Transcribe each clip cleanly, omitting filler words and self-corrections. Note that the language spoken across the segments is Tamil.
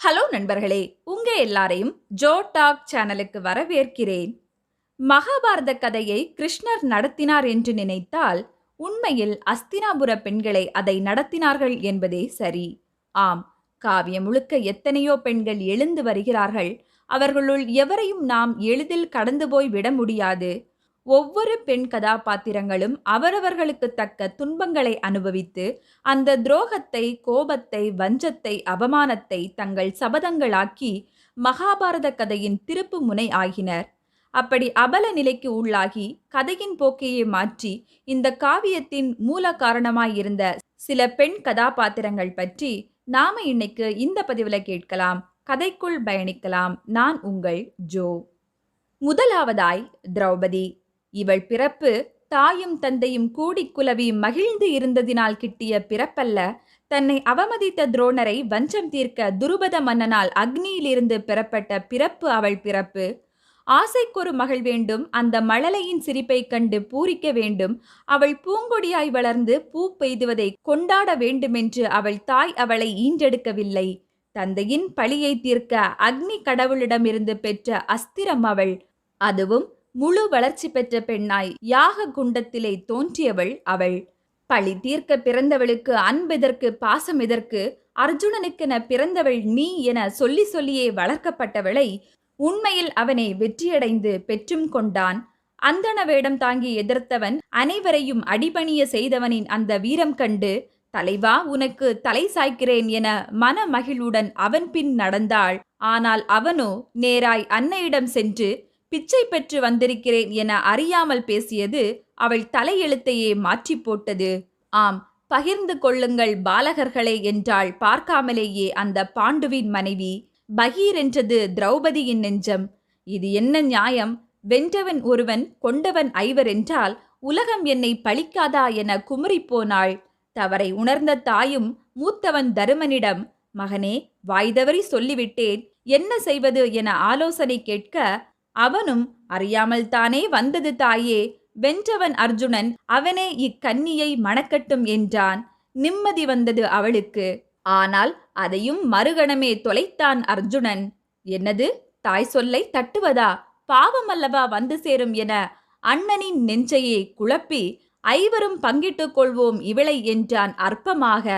ஹலோ நண்பர்களே, உங்க எல்லாரையும் ஜோ டாக் சேனலுக்கு வரவேற்கிறேன். மகாபாரத கதையை கிருஷ்ணர் நடத்தினார் என்று நினைத்தால் உண்மையில் அஸ்தினாபுர பெண்களை அதை நடத்தினார்கள் என்பதே சரி. ஆம், காவியம் முழுக்க எத்தனையோ பெண்கள் எழுந்து வருகிறார்கள். அவர்களுள் எவரையும் நாம் எளிதில் கடந்து போய் விட முடியாது. ஒவ்வொரு பெண் கதாபாத்திரங்களும் அவரவர்களுக்கு தக்க துன்பங்களை அனுபவித்து அந்த துரோகத்தை, கோபத்தை, வஞ்சத்தை, அவமானத்தை தங்கள் சபதங்களாக்கி மகாபாரத கதையின் திருப்பு முனை ஆகினர். அப்படி அபல நிலைக்கு உள்ளாகி கதையின் போக்கையே மாற்றி இந்த காவியத்தின் மூல காரணமாயிருந்த சில பெண் கதாபாத்திரங்கள் பற்றி நாம இன்னைக்கு இந்த பதிவுல கேட்கலாம். கதைக்குள் பயணிக்கலாம். நான் உங்கள் ஜோ. முதலாவதாய் திரௌபதி. இவள் பிறப்பு தாயும் தந்தையும் கூடி குலவி மகிழ்ந்து இருந்ததினால் கிட்டிய பிறப்பல்ல. தன்னை அவமதித்த துரோணரை வஞ்சம் தீர்க்க துருபத மன்னனால் அக்னியிலிருந்து பெறப்பட்ட பிறப்பு அவள் பிறப்பு. ஆசைக்கொரு மகள் வேண்டும், அந்த மழலையின் சிரிப்பை கண்டு பூரிக்க வேண்டும். அவள் பூங்கொடியாய் வளர்ந்து பூ பெய்துவதை கொண்டாட வேண்டுமென்று அவள் தாய் அவளை ஈன்றெடுக்கவில்லை. தந்தையின் பழியை தீர்க்க அக்னி கடவுளிடமிருந்து பெற்ற அஸ்திரம் அவள். அதுவும் முழு வளர்ச்சி பெற்ற பெண்ணாய் யாக குண்டத்திலே தோன்றியவள் அவள். பழி தீர்க்க பிறந்தவளுக்கு அன்பெதற்கு, பாசம் எதற்கு? அர்ஜுனனுக்கென பிறந்தவள் நீ என சொல்லி சொல்லியே வளர்க்கப்பட்டவளை உண்மையில் அவனை வெற்றியடைந்து பெற்றும் கொண்டான். அந்தண வேடம் தாங்கி எதிர்த்தவன் அனைவரையும் அடிபணிய செய்தவனின் அந்த வீரம் கண்டு, தலைவா உனக்கு தலை சாய்க்கிறேன் என மன மகிழ்வுடன் அவன் பின் நடந்தாள். ஆனால் அவனோ நேராய் அன்னையிடம் சென்று பிச்சை பெற்று வந்திருக்கிறேன் என அறியாமல் பேசியது அவள் தலையெழுத்தையே மாற்றி போட்டது. ஆம், பகிர்ந்து கொள்ளுங்கள் பாலகர்களே என்றாள் பார்க்காமலேயே அந்த பாண்டுவின் மனைவி. பகீர் என்றது திரௌபதியின் நெஞ்சம். இது என்ன நியாயம்? வென்றவன் ஒருவன், கொண்டவன் ஐவர் என்றால் உலகம் என்னை பழிக்காதா என குமுறிப்போனாள். தவறை உணர்ந்த தாயும் மூத்தவன் தருமனிடம், மகனே, வாய்தவறி சொல்லிவிட்டேன், என்ன செய்வது என ஆலோசனை கேட்க அவனும் அறியாமல் தானே வந்தது தாயே, வென்றவன் அர்ஜுனன், அவனே இக்கன்னியை மணக்கட்டும் என்றான். நிம்மதி வந்தது அவளுக்கு. ஆனால் அதையும் மறுகணமே தொலைத்தான் அர்ஜுனன். என்னது, தாய் சொல்லை தட்டுவதா? பாவம் அல்லவா வந்து சேரும் என அண்ணனின் நெஞ்சையே குழப்பி ஐவரும் பங்கிட்டுக் கொள்வோம் இவளை என்றான் அற்பமாக.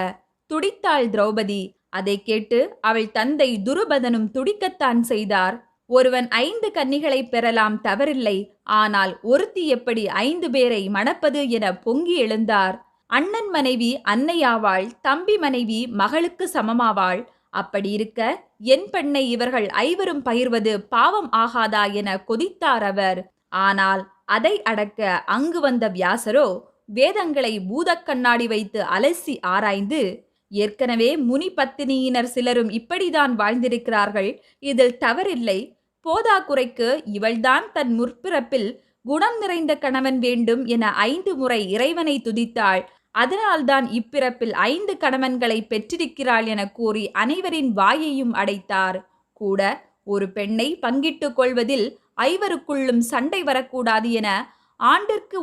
துடித்தாள் திரௌபதி. அதை கேட்டு அவள் தந்தை துருபதனும் துடிக்கத்தான் செய்தார். ஒருவன் 5 கன்னிகளை பெறலாம், தவறில்லை. ஆனால் ஒருத்தி எப்படி 5 பேரை மணப்பது என பொங்கி எழுந்தார். அண்ணன் மனைவி அன்னையாவாள், தம்பி மனைவி மகளுக்கு சமமாவாள். அப்படி இருக்க என் பெண்ணை இவர்கள் ஐவரும் பகிர்வது பாவம் ஆகாதா என கொதித்தார் அவர். ஆனால் அதை அடக்க அங்கு வந்த வியாசரோ வேதங்களை பூதக்கண்ணாடி வைத்து அலசி ஆராய்ந்து, ஏற்கனவே முனி பத்தினியினர் சிலரும் இப்படிதான் வாழ்ந்திருக்கிறார்கள், இதில் தவறில்லை. போதாக்குறைக்கு இவள்தான் தன் முற்பிறப்பில் குணம் நிறைந்த கணவன் வேண்டும் என 5 முறை இறைவனை துதித்தாள். அதனால்தான் இப்பிறப்பில் 5 கணவன்களை பெற்றிருக்கிறாள் என கூறி அனைவரின் வாயையும் அடைத்தார். கூட ஒரு பெண்ணை பங்கிட்டுக் கொள்வதில் ஐவருக்குள்ளும் சண்டை வரக்கூடாது என ஆண்டிற்கு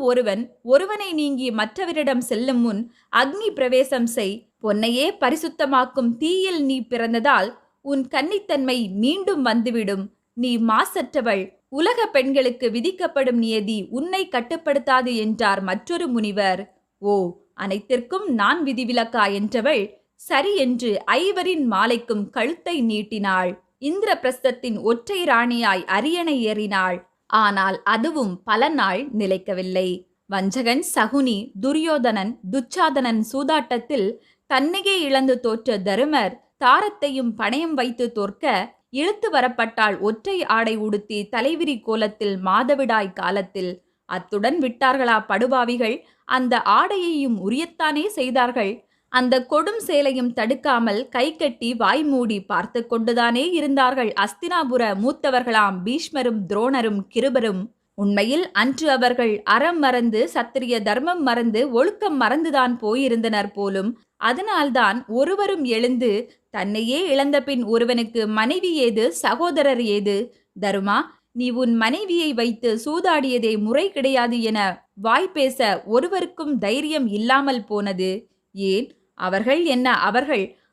ஒருவனை நீங்கி மற்றவரிடம் செல்லும் முன் அக்னி பிரவேசம் செய். பொன்னையே பரிசுத்தமாக்கும் தீயில் நீ பிறந்ததால் உன் கன்னித்தன்மை மீண்டும் வந்துவிடும். நீ மாசற்றவள். உலக பெண்களுக்கு விதிக்கப்படும் நியதி உன்னை கட்டுப்படுத்தாது என்றார் மற்றொரு முனிவர். ஓ, அனைத்திற்கும் நான் விதிவிலக்கா என்றவள் சரி என்று ஐவரின் மாலைக்கும் கழுத்தை நீட்டினாள். இந்திரபிரஸ்தத்தின் ஒற்றை ராணியாய் அரியணை ஏறினாள். ஆனால் அதுவும் பல நாள் நிலைக்கவில்லை. வஞ்சகன் சகுனி, துரியோதனன், துச்சாதனன் சூதாட்டத்தில் தன்னையே இழந்து தோற்ற தருமர் தாரத்தையும் பணயம் வைத்து தோற்க இழுத்து வரப்பட்டாள் ஒற்றை ஆடை உடுத்தி தலைவிரி கோலத்தில் மாதவிடாய் காலத்தில். அத்துடன் விட்டார்களா படுபாவிகள்? அந்த ஆடையையும் உரியத்தானே செய்தார்கள். அந்த கொடும் சேலையும் தடுக்காமல் கை கட்டி வாய் மூடி பார்த்து கொண்டுதானே இருந்தார்கள் அஸ்தினாபுர மூத்தவர்களாம் பீஷ்மரும் துரோணரும் கிருபரும். உண்மையில் அன்று அவர்கள் அறம் மறந்து, சத்திரிய தர்மம் மறந்து, ஒழுக்கம் மறந்துதான் போயிருந்தனர் போலும். அதனால்தான் ஒருவரும் எழுந்து, தன்னையே இழந்த பின் ஒருவனுக்கு மனைவி ஏது, சகோதரர் ஏது? தருமா, நீ உன் மனைவியை வைத்து சூதாடியதே முறை கிடையாது என வாய்பேச ஒருவருக்கும் தைரியம் இல்லாமல் போனது. ஏன் அவர்கள் என்ன?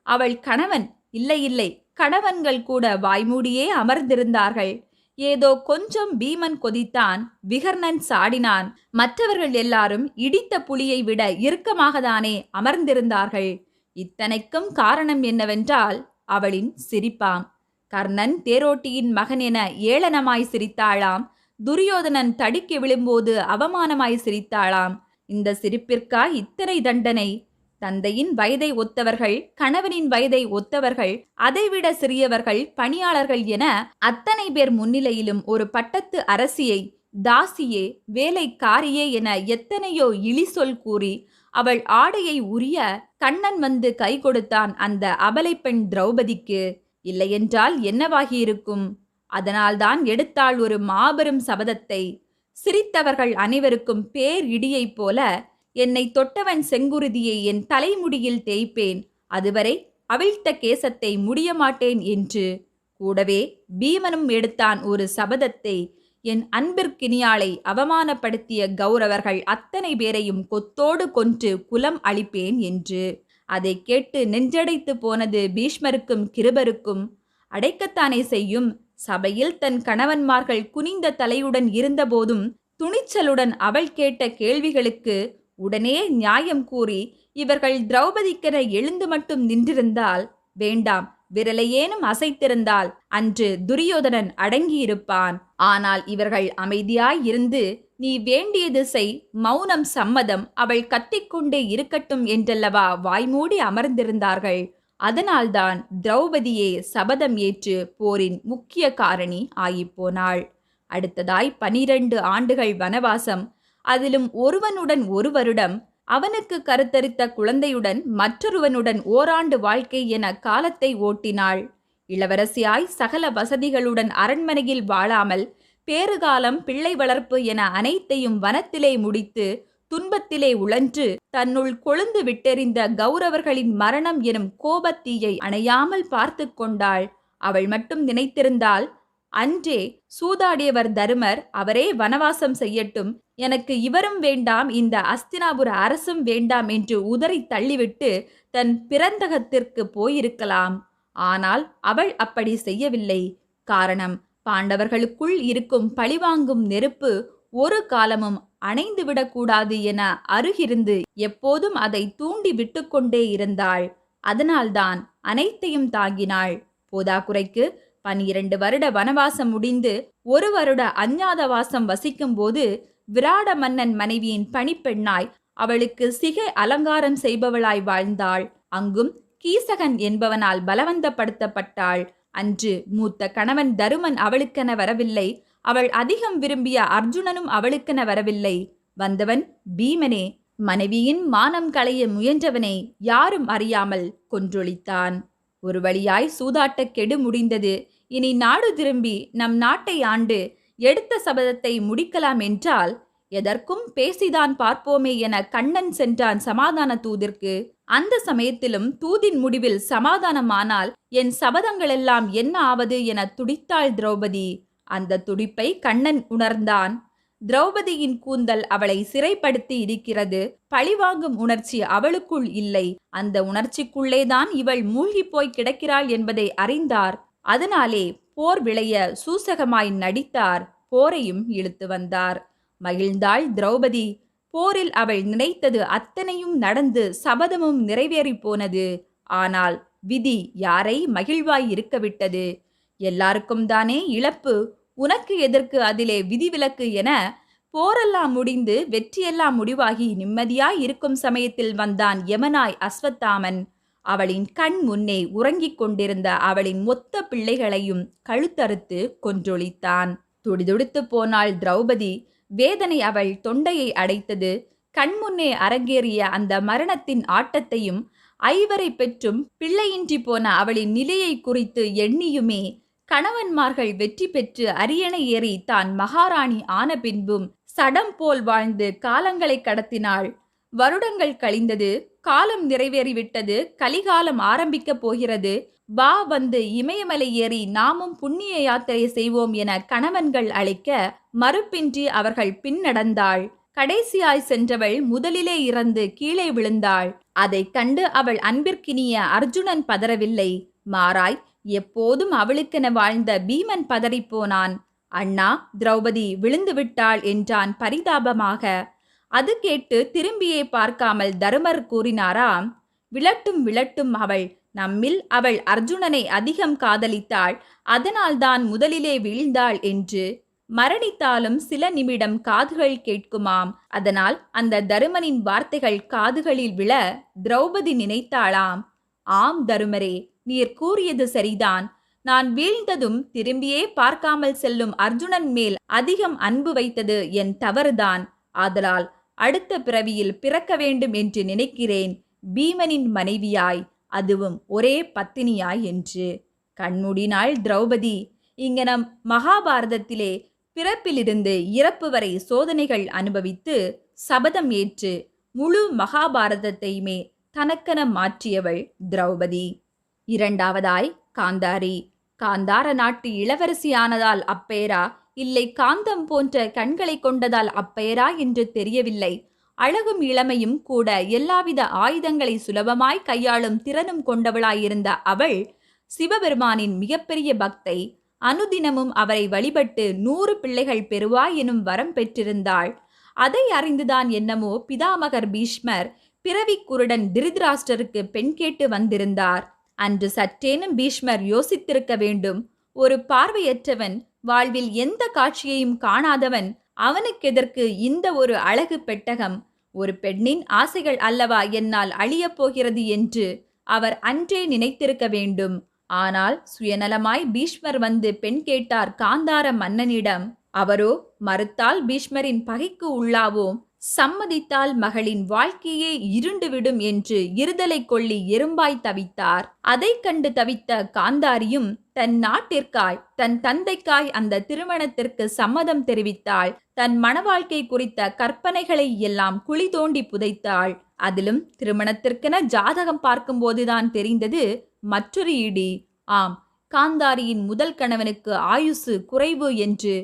அவள் கணவன். இல்லை இல்லை, கணவன்கள் கூட வாய்மூடியே அமர்ந்திருந்தார்கள். ஏதோ கொஞ்சம் பீமன் கொதித்தான், விகர்ணன் சாடினான். மற்றவர்கள் எல்லாரும் இடித்த புலியை விட இறுக்கமாகத்தானே அமர்ந்திருந்தார்கள். இத்தனைக்கும் காரணம் என்னவென்றால் அவளின் சிரிப்பாம். கர்ணன் தேரோட்டியின் மகன் என ஏளனமாய் சிரித்தாளாம். துரியோதனன் தடுக்கி விழும்போது அவமானமாய் சிரித்தாளாம். இந்த சிரிப்பிற்கா இத்தனை தண்டனை? தந்தையின் வயதை ஒத்தவர்கள், கணவனின் வயதை ஒத்தவர்கள், அதைவிட சிறியவர்கள், பணியாளர்கள் என அத்தனை பேர் முன்னிலையிலும் ஒரு பட்டத்து அரசியை, தாசியே, வேலைக்காரியே என எத்தனையோ இழிசொல் கூறி அவள் ஆடையை உரிய கண்ணன் வந்து கை கொடுத்தான் அந்த அபலை பெண் திரௌபதிக்கு. இல்லையென்றால் என்னவாகியிருக்கும்? அதனால்தான் எடுத்தாள் ஒரு மாபெரும் சபதத்தை. சிரித்தவர்கள் அனைவருக்கும் பேர் இடியைப் போல, என்னை தொட்டவன் செங்குருதியை என் தலைமுடியில் தேய்ப்பேன், அதுவரை அவிழ்த்த கேசத்தை முடியமாட்டேன் என்று. கூடவே பீமனும் எடுத்தான் ஒரு சபதத்தை, என் அன்பிற்கினியாளை அவமானப்படுத்திய கௌரவர்கள் அத்தனை பேரையும் கொத்தோடு கொன்று குலம் அழிப்பேன் என்று. அதை கேட்டு நெஞ்சடைத்து போனது பீஷ்மருக்கும் கிருபருக்கும். அடைக்கத்தானே செய்யும். சபையில் தன் கணவன்மார்கள் குனிந்த தலையுடன் இருந்தபோதும் துணிச்சலுடன் அவள் கேட்ட கேள்விகளுக்கு உடனே நியாயம் கூறி இவர்கள் திரௌபதிக்கென எழுந்து மட்டும் நின்றிருந்தால், வேண்டாம், விரலையேனும் அசைத்திருந்தால் அன்று துரியோதனன் அடங்கியிருப்பான். ஆனால் இவர்கள் அமைதியாயிருந்து, நீ வேண்டியது செய், மௌனம் சம்மதம், அவள் கத்திக்கொண்டே இருக்கட்டும் என்றல்லவா வாய்மூடி அமர்ந்திருந்தார்கள். அதனால்தான் திரௌபதியே சபதம் ஏற்று போரின் முக்கிய காரணி ஆகிப்போனாள். அடுத்ததாய் 12 ஆண்டுகள் வனவாசம், அதிலும் ஒருவனுடன் ஒரு வருடம், அவனுக்கு கருத்தரித்த குழந்தையுடன் மற்றொருவனுடன் ஓராண்டு வாழ்க்கை என காலத்தை ஓட்டினாள். இளவரசியாய் சகல வசதிகளுடன் அரண்மனையில் வாழாமல் பேறுகாலம், பிள்ளை வளர்ப்பு என அனைத்தையும் வனத்திலே முடித்து துன்பத்திலே உழன்று தன்னுள் கொழுந்து விட்டெறிந்த கௌரவர்களின் மரணம் எனும் கோபத்தீயை அணையாமல் பார்த்து கொண்டாள். அவள் மட்டும் நினைத்திருந்தால், அன்றே சூதாடியவர் தருமர், அவரே வனவாசம் செய்யட்டும், எனக்கு இவரும் வேண்டாம், இந்த அஸ்தினாபுர அரசும் வேண்டாம் என்று உதறி தள்ளிவிட்டு தன் பிறந்தகத்திற்கு போயிருக்கலாம். ஆனால் அவள் அப்படி செய்யவில்லை. காரணம், பாண்டவர்களுக்குள் இருக்கும் பழிவாங்கும் நெருப்பு ஒரு காலமும் அணைந்துவிடக்கூடாது என அருகிருந்து எப்போதும் அதை தூண்டி விட்டு கொண்டே இருந்தாள். அதனால்தான் அனைத்தையும் தாங்கினாள். போதாக்குறைக்கு 12 வருட வனவாசம் முடிந்து 1 வருட அஞ்ஞாதவாசம் வசிக்கும் போது விராட மன்னன் மனைவியின் பணிப்பெண்ணாய் அவளுக்கு சிகை அலங்காரம் செய்பவளாய் வாழ்ந்தாள். அங்கும் கீசகன் என்பவனால் பலவந்தப்படுத்தப்பட்டாள். அன்று மூத்த கணவன் தருமன் அவளுக்கென வரவில்லை. அவள் அதிகம் விரும்பிய அர்ஜுனனும் அவளுக்கென வரவில்லை. வந்தவன் பீமனே. மனைவியின் மானம் களைய முயன்றவனை யாரும் அறியாமல் கொன்றொழித்தான். ஒரு வழியாய் சூதாட்ட கெடு முடிந்தது. இனி நாடு திரும்பி நம் நாட்டை ஆண்டு எடுத்த சபதத்தை முடிக்கலாம் என்றால், எதற்கும் பேசிதான் பார்ப்போமே என கண்ணன் சென்றான் சமாதான தூதிற்கு. அந்த சமயத்திலும் தூதின் முடிவில் சமாதானமானால் என் சபதங்களெல்லாம் என்ன ஆவது என துடித்தாள் திரௌபதி. அந்த துடிப்பை கண்ணன் உணர்ந்தான். திரௌபதியின் கூந்தல் அவளை சிறைப்படுத்தி இருக்கிறது. பழிவாங்கும் உணர்ச்சி அவளுக்குள் இல்லை. அந்த உணர்ச்சிக்குள்ளேதான் இவள் மூழ்கி போய் கிடக்கிறாள் என்பதை அறிந்தார். அதனாலே போர் விளைய சூசகமாய் நடித்தார். போரையும் இழுத்து வந்தார். மகிழ்ந்தாள் திரௌபதி. போரில் அவள் நினைத்தது அத்தனையும் நடந்து சபதமும் நிறைவேறி போனது. ஆனால் விதி யாரை மகிழ்வாய் இருக்கவிட்டது? எல்லாருக்கும் தானே இழப்பு, உனக்கு எதற்கு அதிலே விதிவிலக்கு என போரெல்லாம் முடிந்து வெற்றியெல்லாம் முடிவாகி நிம்மதியாய் இருக்கும் சமயத்தில் வந்தான் யமனாய் அஸ்வத்தாமன். அவளின் கண் முன்னே உறங்கிக் கொண்டிருந்த அவளின் மொத்த பிள்ளைகளையும் கழுத்தறுத்து கொன்றொழித்தான். துடிதுடித்து போனாள் திரௌபதி. வேதனை அவள் தொண்டையை அடைத்தது. கண்முன்னே அரங்கேறிய அந்த மரணத்தின் ஆட்டத்தையும் 5 பெற்றும் பிள்ளையின்றி போன அவளின் நிலையை குறித்து எண்ணியுமே கணவன்மார்கள் வெற்றி பெற்று அரியணை ஏறி தான் மகாராணி ஆன பின்பும் சடம் போல் வாழ்ந்து காலங்களை கடத்தினாள். வருடங்கள் கழிந்தது. காலம் நிறைவேறிவிட்டது. கலிகாலம் ஆரம்பிக்கப் போகிறது. வா, வந்து இமயமலை ஏறி நாமும் புண்ணிய யாத்திரை செய்வோம் என கணவன்கள் அழைக்க மறுப்பின்றி அவர்கள் பின்னடந்தாள். கடைசியாய் சென்றவள் முதலிலே இறந்து கீழே விழுந்தாள். அதை கண்டு அவள் அன்பிற்கினிய அர்ஜுனன் பதறவில்லை. மாறாய் எப்போதும் அவளுக்கென வாழ்ந்த பீமன் பதறிப்போனான். அண்ணா, திரௌபதி விழுந்து விட்டாள் என்றான் பரிதாபமாக. அது கேட்டு திரும்பியே பார்க்காமல் தருமர் கூறினாராம், விழட்டும் விழட்டும், நம்மில் அவள் அர்ஜுனனை அதிகம் காதலித்தாள், அதனால்தான் முதலிலே வீழ்ந்தாள் என்று. மரணித்தாலும் சில நிமிடம் காதுகள் கேட்குமாம். அதனால் அந்த தருமனின் வார்த்தைகள் காதுகளில் விழ திரௌபதி நினைத்தாளாம், ஆம் தருமரே, நீர் கூறியது சரிதான். நான் வீழ்ந்ததும் திரும்பியே பார்க்காமல் செல்லும் அர்ஜுனன் மேல் அதிகம் அன்பு வைத்தது என் தவறுதான். ஆதலால் அடுத்த பிறவியில் பிறக்க வேண்டும் என்று நினைக்கிறேன், பீமனின் மனைவியாய், அதுவும் ஒரே பத்தினியாய் என்று. கண்மூடினாள் திரௌபதி. இங்க நம் மகாபாரதத்திலே பிறப்பிலிருந்து இறப்பு வரை சோதனைகள் அனுபவித்து சபதம் ஏற்று முழு மகாபாரதத்தையுமே தனக்கென மாற்றியவள் திரௌபதி. இரண்டாவதாய் காந்தாரி. காந்தார நாட்டு இளவரசியானதால் அப்பெயரா, இல்லை காந்தம் போன்ற கண்களை கொண்டதால் அப்பெயரா என்று தெரியவில்லை. அழகும் இளமையும் கூட எல்லாவித ஆயுதங்களை சுலபமாய் கையாளும் திறனும் கொண்டவளாயிருந்த அவள் சிவபெருமானின் மிகப்பெரிய பக்தை. அனுதினமும் அவரை வழிபட்டு 100 பிள்ளைகள் பெறுவாய் எனும் வரம் பெற்றிருந்தாள். அதை அறிந்துதான் என்னமோ பிதாமகர் பீஷ்மர் பிறவி குருடன் திருதராஷ்டருக்கு பெண் கேட்டு வந்திருந்தார். அன்று சற்றேனும் பீஷ்மர் யோசித்திருக்க வேண்டும். ஒரு பார்வையற்றவன், வாழ்வில் எந்த காட்சியையும் காணாதவன், அவனுக்கெதற்கு இந்த ஒரு அழகு பெட்டகம்? ஒரு பெண்ணின் ஆசைகள் அல்லவா என்னால் அழியப் போகிறது என்று அவர் அன்றே நினைத்திருக்க வேண்டும். ஆனால் சுயநலமாய் பீஷ்மர் வந்து பெண் கேட்டார் காந்தார மன்னனிடம். அவரோ மறுத்தால் பீஷ்மரின் பகைக்கு உள்ளாவோம், சம்மதித்தால் மகளின் வாழ்க்கையே இருண்டுவிடும் என்று இருதலை கொள்ளி எறும்பாய் தவித்தார். அதை கண்டு தவித்த காந்தாரியும் தன் நாட்டிற்காய், தன் தந்தைக்காய் அந்த திருமணத்திற்கு சம்மதம் தெரிவித்தாள். தன் மணவாழ்க்கை குறித்த கற்பனைகளை எல்லாம் குழி தோண்டி புதைத்தாள். அதிலும் திருமணத்திற்கென ஜாதகம் பார்க்கும்போதுதான் தெரிந்தது மற்றொரு இடி. ஆம், காந்தாரியின் முதல் கணவனுக்கு ஆயுசு குறைவு என்று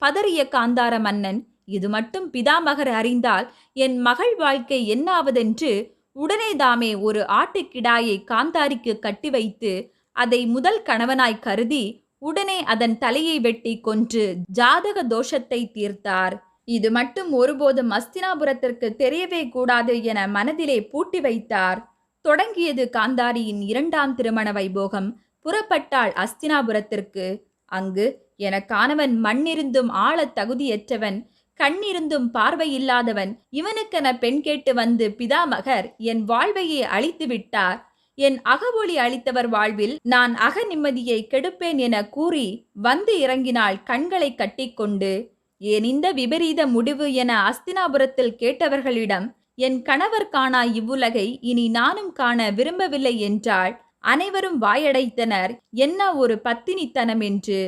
பதறிய காந்தார மன்னன், இது மட்டும் பிதாமகர் அறிந்தால் என் மகள் வாழ்க்கை என்னாவதென்று உடனேதாமே ஒரு ஆட்டுக்கிடாயை காந்தாரிக்கு கட்டி வைத்து அதை முதல் கணவனாய் கருதி உடனே அதன் தலையை வெட்டி கொன்று ஜாதக தோஷத்தை தீர்த்தார். இது மட்டும் ஒருபோதும் அஸ்தினாபுரத்திற்கு தெரியவே கூடாது என மனதிலே பூட்டி வைத்தார். தொடங்கியது காந்தாரியின் 2ஆம் திருமண வைபோகம். புறப்பட்டாள் அஸ்தினாபுரத்திற்கு. அங்கு எனக்கானவன் மண்ணிருந்தும் ஆள தகுதியற்றவன், கண்ணிருந்தும் பார்வையில்லாதவன், இவனுக்கென பெண் கேட்டு வந்து பிதாமகர் என் வாழ்வையே அழித்து விட்டார். என் அகவொளி அளித்தவர் வாழ்வில் நான் அக நிம்மதியை கெடுப்பேன் என கூறி வந்து இறங்கினாள் கண்களை கட்டிக்கொண்டு. ஏன் இந்த விபரீத முடிவு என அஸ்தினாபுரத்தில் கேட்டவர்களிடம், என் கணவர் காணா இவ்வுலகை இனி நானும் காண விரும்பவில்லை என்றாள். அனைவரும் வாயடைத்தனர், என்ன ஒரு பத்தினித்தனம் என்று.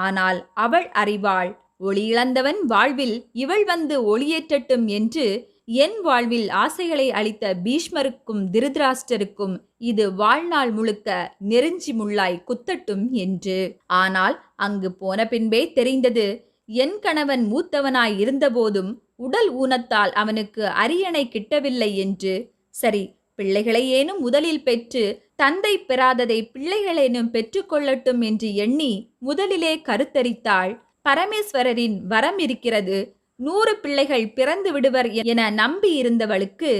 ஆனால் அவள் அறிவாள், ஒளி இழந்தவன் வாழ்வில் இவள் வந்து ஒளியேற்றட்டும் என்று. என் வாழ்வில் ஆசைகளை அளித்த பீஷ்மருக்கும் திருதராஷ்டருக்கும் இது வாழ்நாள் முழுக்க நெருஞ்சி முள்ளாய் குத்தட்டும் என்று. ஆனால் அங்கு போன பின்பே தெரிந்தது, என் கணவன் மூத்தவனாய் இருந்தபோதும் உடல் ஊனத்தால் அவனுக்கு அரியணை கிட்டவில்லை என்று. சரி, பிள்ளைகளை ஏனும் முதலில் பெற்று தந்தை பெறாததை பிள்ளைகளேனும் பெற்றுக்கொள்ளட்டும் என்று எண்ணி முதலிலே கருத்தரித்தாள். பரமேஸ்வரரின் வரம் இருக்கிறது, 100 பிள்ளைகள் பிறந்து விடுவர் என நம்பி இருந்தவளுக்கு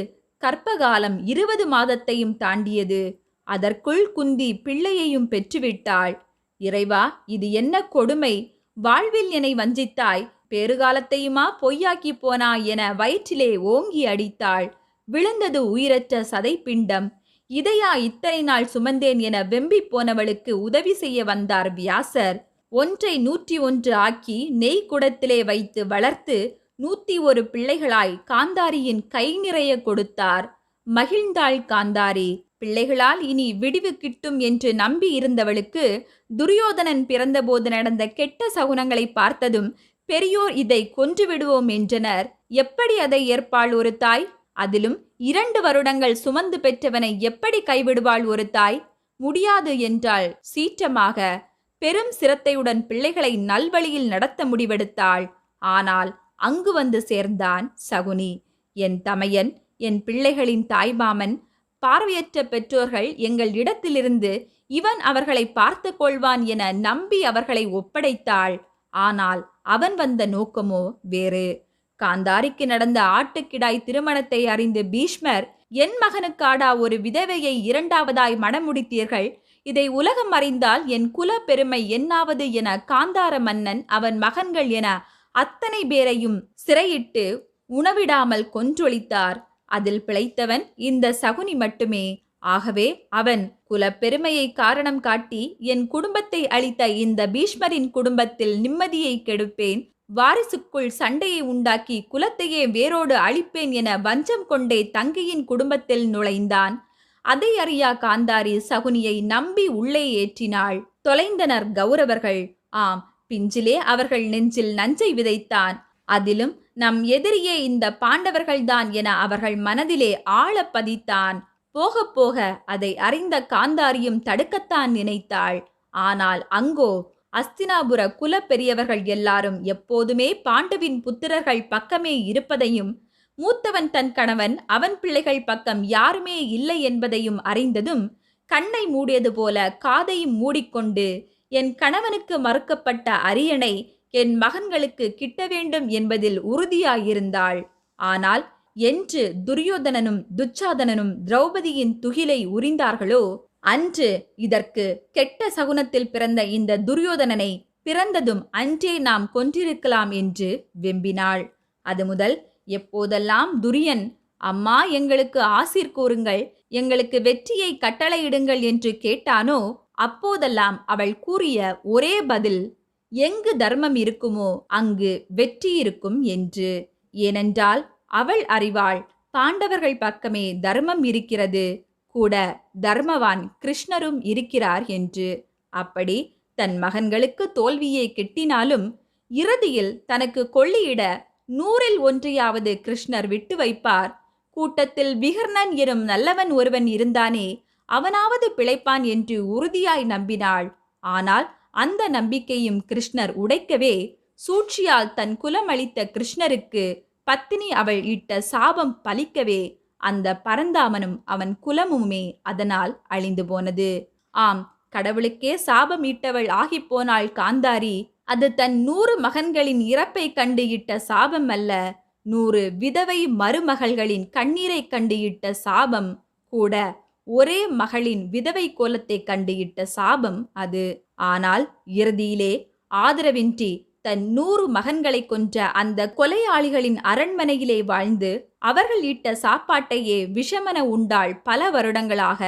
கற்பகாலம் 20 மாதத்தையும் தாண்டியது. அதற்குள் குந்தி பிள்ளையையும் பெற்றுவிட்டாள். இறைவா, இது என்ன கொடுமை! வாழ்வில் என்னை வஞ்சித்தாய், பேறுகாலத்தையுமா பொய்யாக்கி போனாய் என வயிற்றிலே ஓங்கி அடித்தாள். விழுந்தது உயிரற்ற சதைப்பிண்டம். இதையா இத்தனை நாள் சுமந்தேன் என வெம்பி போனவளுக்கு உதவி செய்ய வந்தார் வியாசர். ஒன்றை 101 ஆக்கி நெய் குடத்திலே வைத்து வளர்த்து 101 பிள்ளைகளாய் காந்தாரியின் கை நிறைய கொடுத்தார். மகிழ்ந்தாள் காந்தாரி. பிள்ளைகளால் இனி விடிவு கிட்டும் என்று நம்பி இருந்தவளுக்கு துரியோதனன் பிறந்தபோது நடந்த கெட்ட சகுனங்களை பார்த்ததும் பெரியோர் இதை கொன்றுவிடுவோம் என்றனர். எப்படி அதை ஏற்பாள் ஒரு தாய்? அதிலும் 2 வருடங்கள் சுமந்து பெற்றவனை எப்படி கைவிடுவாள் ஒரு தாய்? முடியாது என்றாள் சீற்றமாக. பெரும் சிரத்தையுடன் பிள்ளைகளை நல்வழியில் நடத்த முடிவெடுத்தாள். ஆனால் அங்கு வந்து சேர்ந்தான் சகுனி. என் தமையன், என் பிள்ளைகளின் தாய்மாமன், பார்வையற்ற பெற்றோர்கள் எங்கள் இடத்திலிருந்து இவன் அவர்களை பார்த்து கொள்வான் என நம்பி அவர்களை ஒப்படைத்தாள். ஆனால் அவன் வந்த நோக்கமோ வேறு. காந்தாரிக்கு நடந்த ஆட்டுக்கிடாய் திருமணத்தை அறிந்து பீஷ்மர், என் மகனுக்காடா ஒரு விதவையை இரண்டாவதாய் மணமுடித்தீர்கள்? இதை உலகம் அறிந்தால் என் குல பெருமை என்னாவது என காந்தார மன்னன் அவன் மகன்கள் என அத்தனை பேரையும் சிறையிட்டு உணவிடாமல் கொன்றொழித்தார். அதில் பிழைத்தவன் இந்த சகுனி மட்டுமே. ஆகவே அவன் குலப்பெருமையை காரணம் காட்டி என் குடும்பத்தை அழித்த இந்த பீஷ்மரின் குடும்பத்தில் நிம்மதியை கெடுப்பேன், வாரிசுக்குள் சண்டையை உண்டாக்கி குலத்தையே வேரோடு அழிப்பேன் என வஞ்சம் கொண்டே தங்கையின் குடும்பத்தில் நுழைந்தான். அதை அறியா காந்தாரி சகுனியை நம்பி உள்ளே ஏற்றினாள். தொலைந்தனர் கௌரவர்கள். ஆம், பிஞ்சிலே அவர்கள் நெஞ்சில் நஞ்சை விதைத்தான். அதிலும் நம் எதிரியே இந்த பாண்டவர்கள்தான் என அவர்கள் மனதிலே ஆழ பதித்தான். போக போக அதை அறிந்த காந்தாரியும் தடுக்கத்தான் நினைத்தாள். ஆனால் அங்கோ அஸ்தினாபுர குல பெரியவர்கள் எல்லாரும் எப்போதுமே பாண்டுவின் புத்திரர்கள் பக்கமே இருப்பதையும், மூத்தவன் தன் கணவன் அவன் பிள்ளைகள் பக்கம் யாருமே இல்லை என்பதையும் அறிந்ததும் கண்ணை மூடியது போல காதையும் மூடிக்கொண்டு, என் கணவனுக்கு மறுக்கப்பட்ட அரியணை என் மகன்களுக்கு கிட்ட வேண்டும் என்பதில் உறுதியாயிருந்தாள். ஆனால் என்று துரியோதனனும் துச்சாதனனும் திரௌபதியின் துகிலை உரிந்தார்களோ, அன்று இதற்கு கெட்ட சகுனத்தில் பிறந்த இந்த துரியோதனனை பிறந்ததும் அன்றே நாம் கொன்றிருக்கலாம் என்று வெம்பினாள். அது முதல் எப்போதெல்லாம் துரியன், அம்மா எங்களுக்கு ஆசீர் கூறுங்கள், எங்களுக்கு வெற்றியை கட்டளையிடுங்கள் என்று கேட்டானோ, அப்போதெல்லாம் அவள் கூறிய ஒரே பதில், எங்கு தர்மம் இருக்குமோ அங்கு வெற்றி இருக்கும் என்று. ஏனென்றால் அவள் அறிவாள், பாண்டவர்கள் பக்கமே தர்மம் இருக்கிறது, கூட தர்மவான் கிருஷ்ணரும் இருக்கிறார் என்று. அப்படி தன் மகன்களுக்கு தோல்வியை கிட்டினாலும் இறுதியில் தனக்கு கொள்ளியிட 100ல் 1 கிருஷ்ணர் விட்டு வைப்பார். கூட்டத்தில் விகர்ணன் எனும் நல்லவன் ஒருவன் இருந்தானே, அவனாவது பிழைப்பான் என்று உறுதியாய் நம்பினாள். ஆனால் அந்த நம்பிக்கையும் கிருஷ்ணர் உடைக்கவே, சூழ்ச்சியால் தன் குலம் அளித்த கிருஷ்ணருக்கு பத்தினி அவள் இட்ட சாபம் பலிக்கவே, அந்த பரந்தாமனும் அவன் குலமுமே அதனால் அழிந்து போனது. ஆம், கடவுளுக்கே சாபம் இட்டவள் ஆகிப்போனாள் காந்தாரி. அது தன் 100 மகன்களின் இறப்பை கண்டு இட்ட சாபம் அல்ல, 100 விதவை மருமகள்களின் கண்ணீரை கண்டு இட்ட சாபம், கூட ஒரே மகளின் விதவை கோலத்தை கண்டு இட்ட சாபம் அது. ஆனால் இறுதியிலே ஆதரவின்றி தன் 100 மகன்களை கொன்ற அந்த கொலையாளிகளின் அரண்மனையிலே வாழ்ந்து அவர்கள் இட்ட சாப்பாட்டையே விஷமென உண்டாள் பல வருடங்களாக.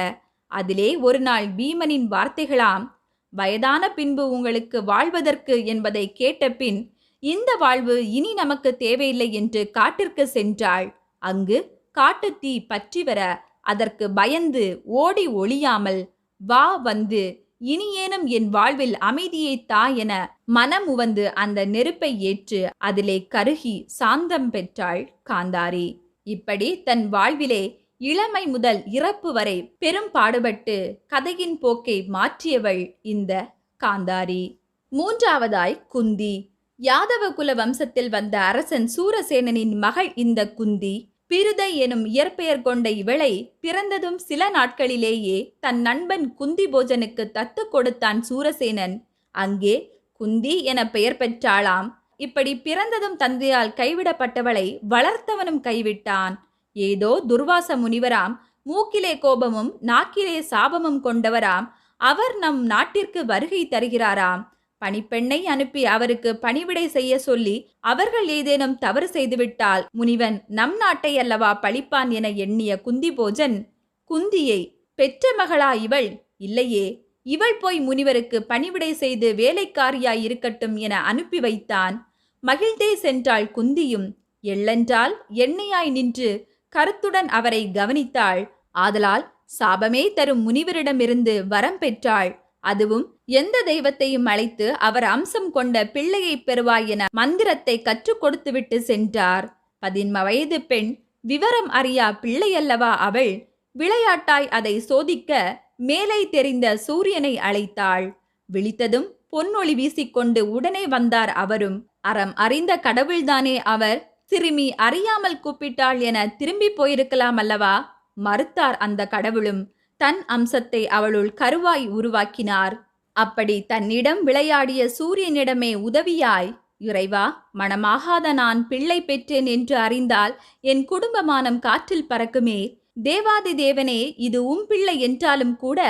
அதிலே ஒரு நாள் பீமனின் வார்த்தைகளாம், வயதான பின்பு உங்களுக்கு வாழ்வதற்கு என்பதை கேட்ட பின் இந்த வாழ்வு இனி நமக்கு தேவையில்லை என்று காட்டிற்கு சென்றாள். அங்கு காட்டுத்தீ பற்றி வர அதற்கு பயந்து ஓடி ஒளியாமல், வா வந்து இனியேனும் என் வாழ்வில் அமைதியை தா என மனம் உவந்து அந்த நெருப்பை ஏற்று அதிலே கருகி சாந்தம் பெற்றாள் காந்தாரி. இப்படி தன் வாழ்விலே இளமை முதல் இறப்பு வரை பெரும் பாடுபட்டு கதையின் போக்கை மாற்றியவள் இந்த காந்தாரி. 3வதாய் குந்தி. யாதவ குல வம்சத்தில் வந்த அரசன் சூரசேனனின் மகள் இந்த குந்தி. பிருதை எனும் இயற்பெயர் கொண்ட இவளை பிறந்ததும் சில நாட்களிலேயே தன் நண்பன் குந்தி போஜனுக்கு தத்து கொடுத்தான் சூரசேனன். அங்கே குந்தி என பெயர் பெற்றாளாம். இப்படி பிறந்ததும் தந்தையால் கைவிடப்பட்டவளை வளர்த்தவனும் கைவிட்டான். ஏதோ துர்வாச முனிவராம், மூக்கிலே கோபமும் நாக்கிலே சாபமும் கொண்டவராம். அவர் நம் நாட்டிற்கு வருகை தருகிறாராம். பணிப்பெண்ணை அனுப்பி அவருக்கு பணிவிடை செய்ய சொல்லி அவர்கள் ஏதேனும் தவறு செய்துவிட்டால் முனிவன் நம் நாட்டை அல்லவா பழிப்பான் என எண்ணிய குந்தி போஜன், குந்தியை பெற்ற மகளா இவள்? இல்லையே, இவள் போய் முனிவருக்கு பணிவிடை செய்து வேலைக்காரியாய் இருக்கட்டும் என அனுப்பி வைத்தான். மகிழ்ந்தே சென்றாள் குந்தியும். எள்ளென்றால் எண்ணெயாய் நின்று கருத்துடன் அவரை கவனித்தாள். ஆதலால் சாபமே தரும் முனிவரிடமிருந்து வரம் பெற்றாள். அதுவும் எந்த தெய்வத்தையும் அழைத்து அவர் அம்சம் கொண்ட பிள்ளையை பெறுவாய் என மந்திரத்தை கற்றுக் கொடுத்துவிட்டு சென்றார். 10 வயது பெண், விவரம் அறியா பிள்ளையல்லவா அவள். விளையாட்டாய் அதை சோதிக்க மேலே தெரிந்த சூரியனை அழைத்தாள். விழித்ததும் பொன்னொளி வீசிக்கொண்டு உடனே வந்தார் அவரும். அறம் அறிந்த கடவுள்தானே அவர். சிறுமி அறியாமல் கூப்பிட்டாள் என திரும்பி போயிருக்கலாம் அல்லவா? மறுத்தார் அந்த கடவுளும். தன் அம்சத்தை அவளுள் கருவாய் உருவாக்கினார். அப்படி தன்னிடம் விளையாடிய சூரியனிடமே உதவியாய், இறைவா, மணமாகாத நான் பிள்ளை பெற்றேன் என்று அறிந்தால் என் குடும்பமானம் காற்றில் பறக்குமே. தேவாதி தேவனே, இது பிள்ளை என்றாலும் கூட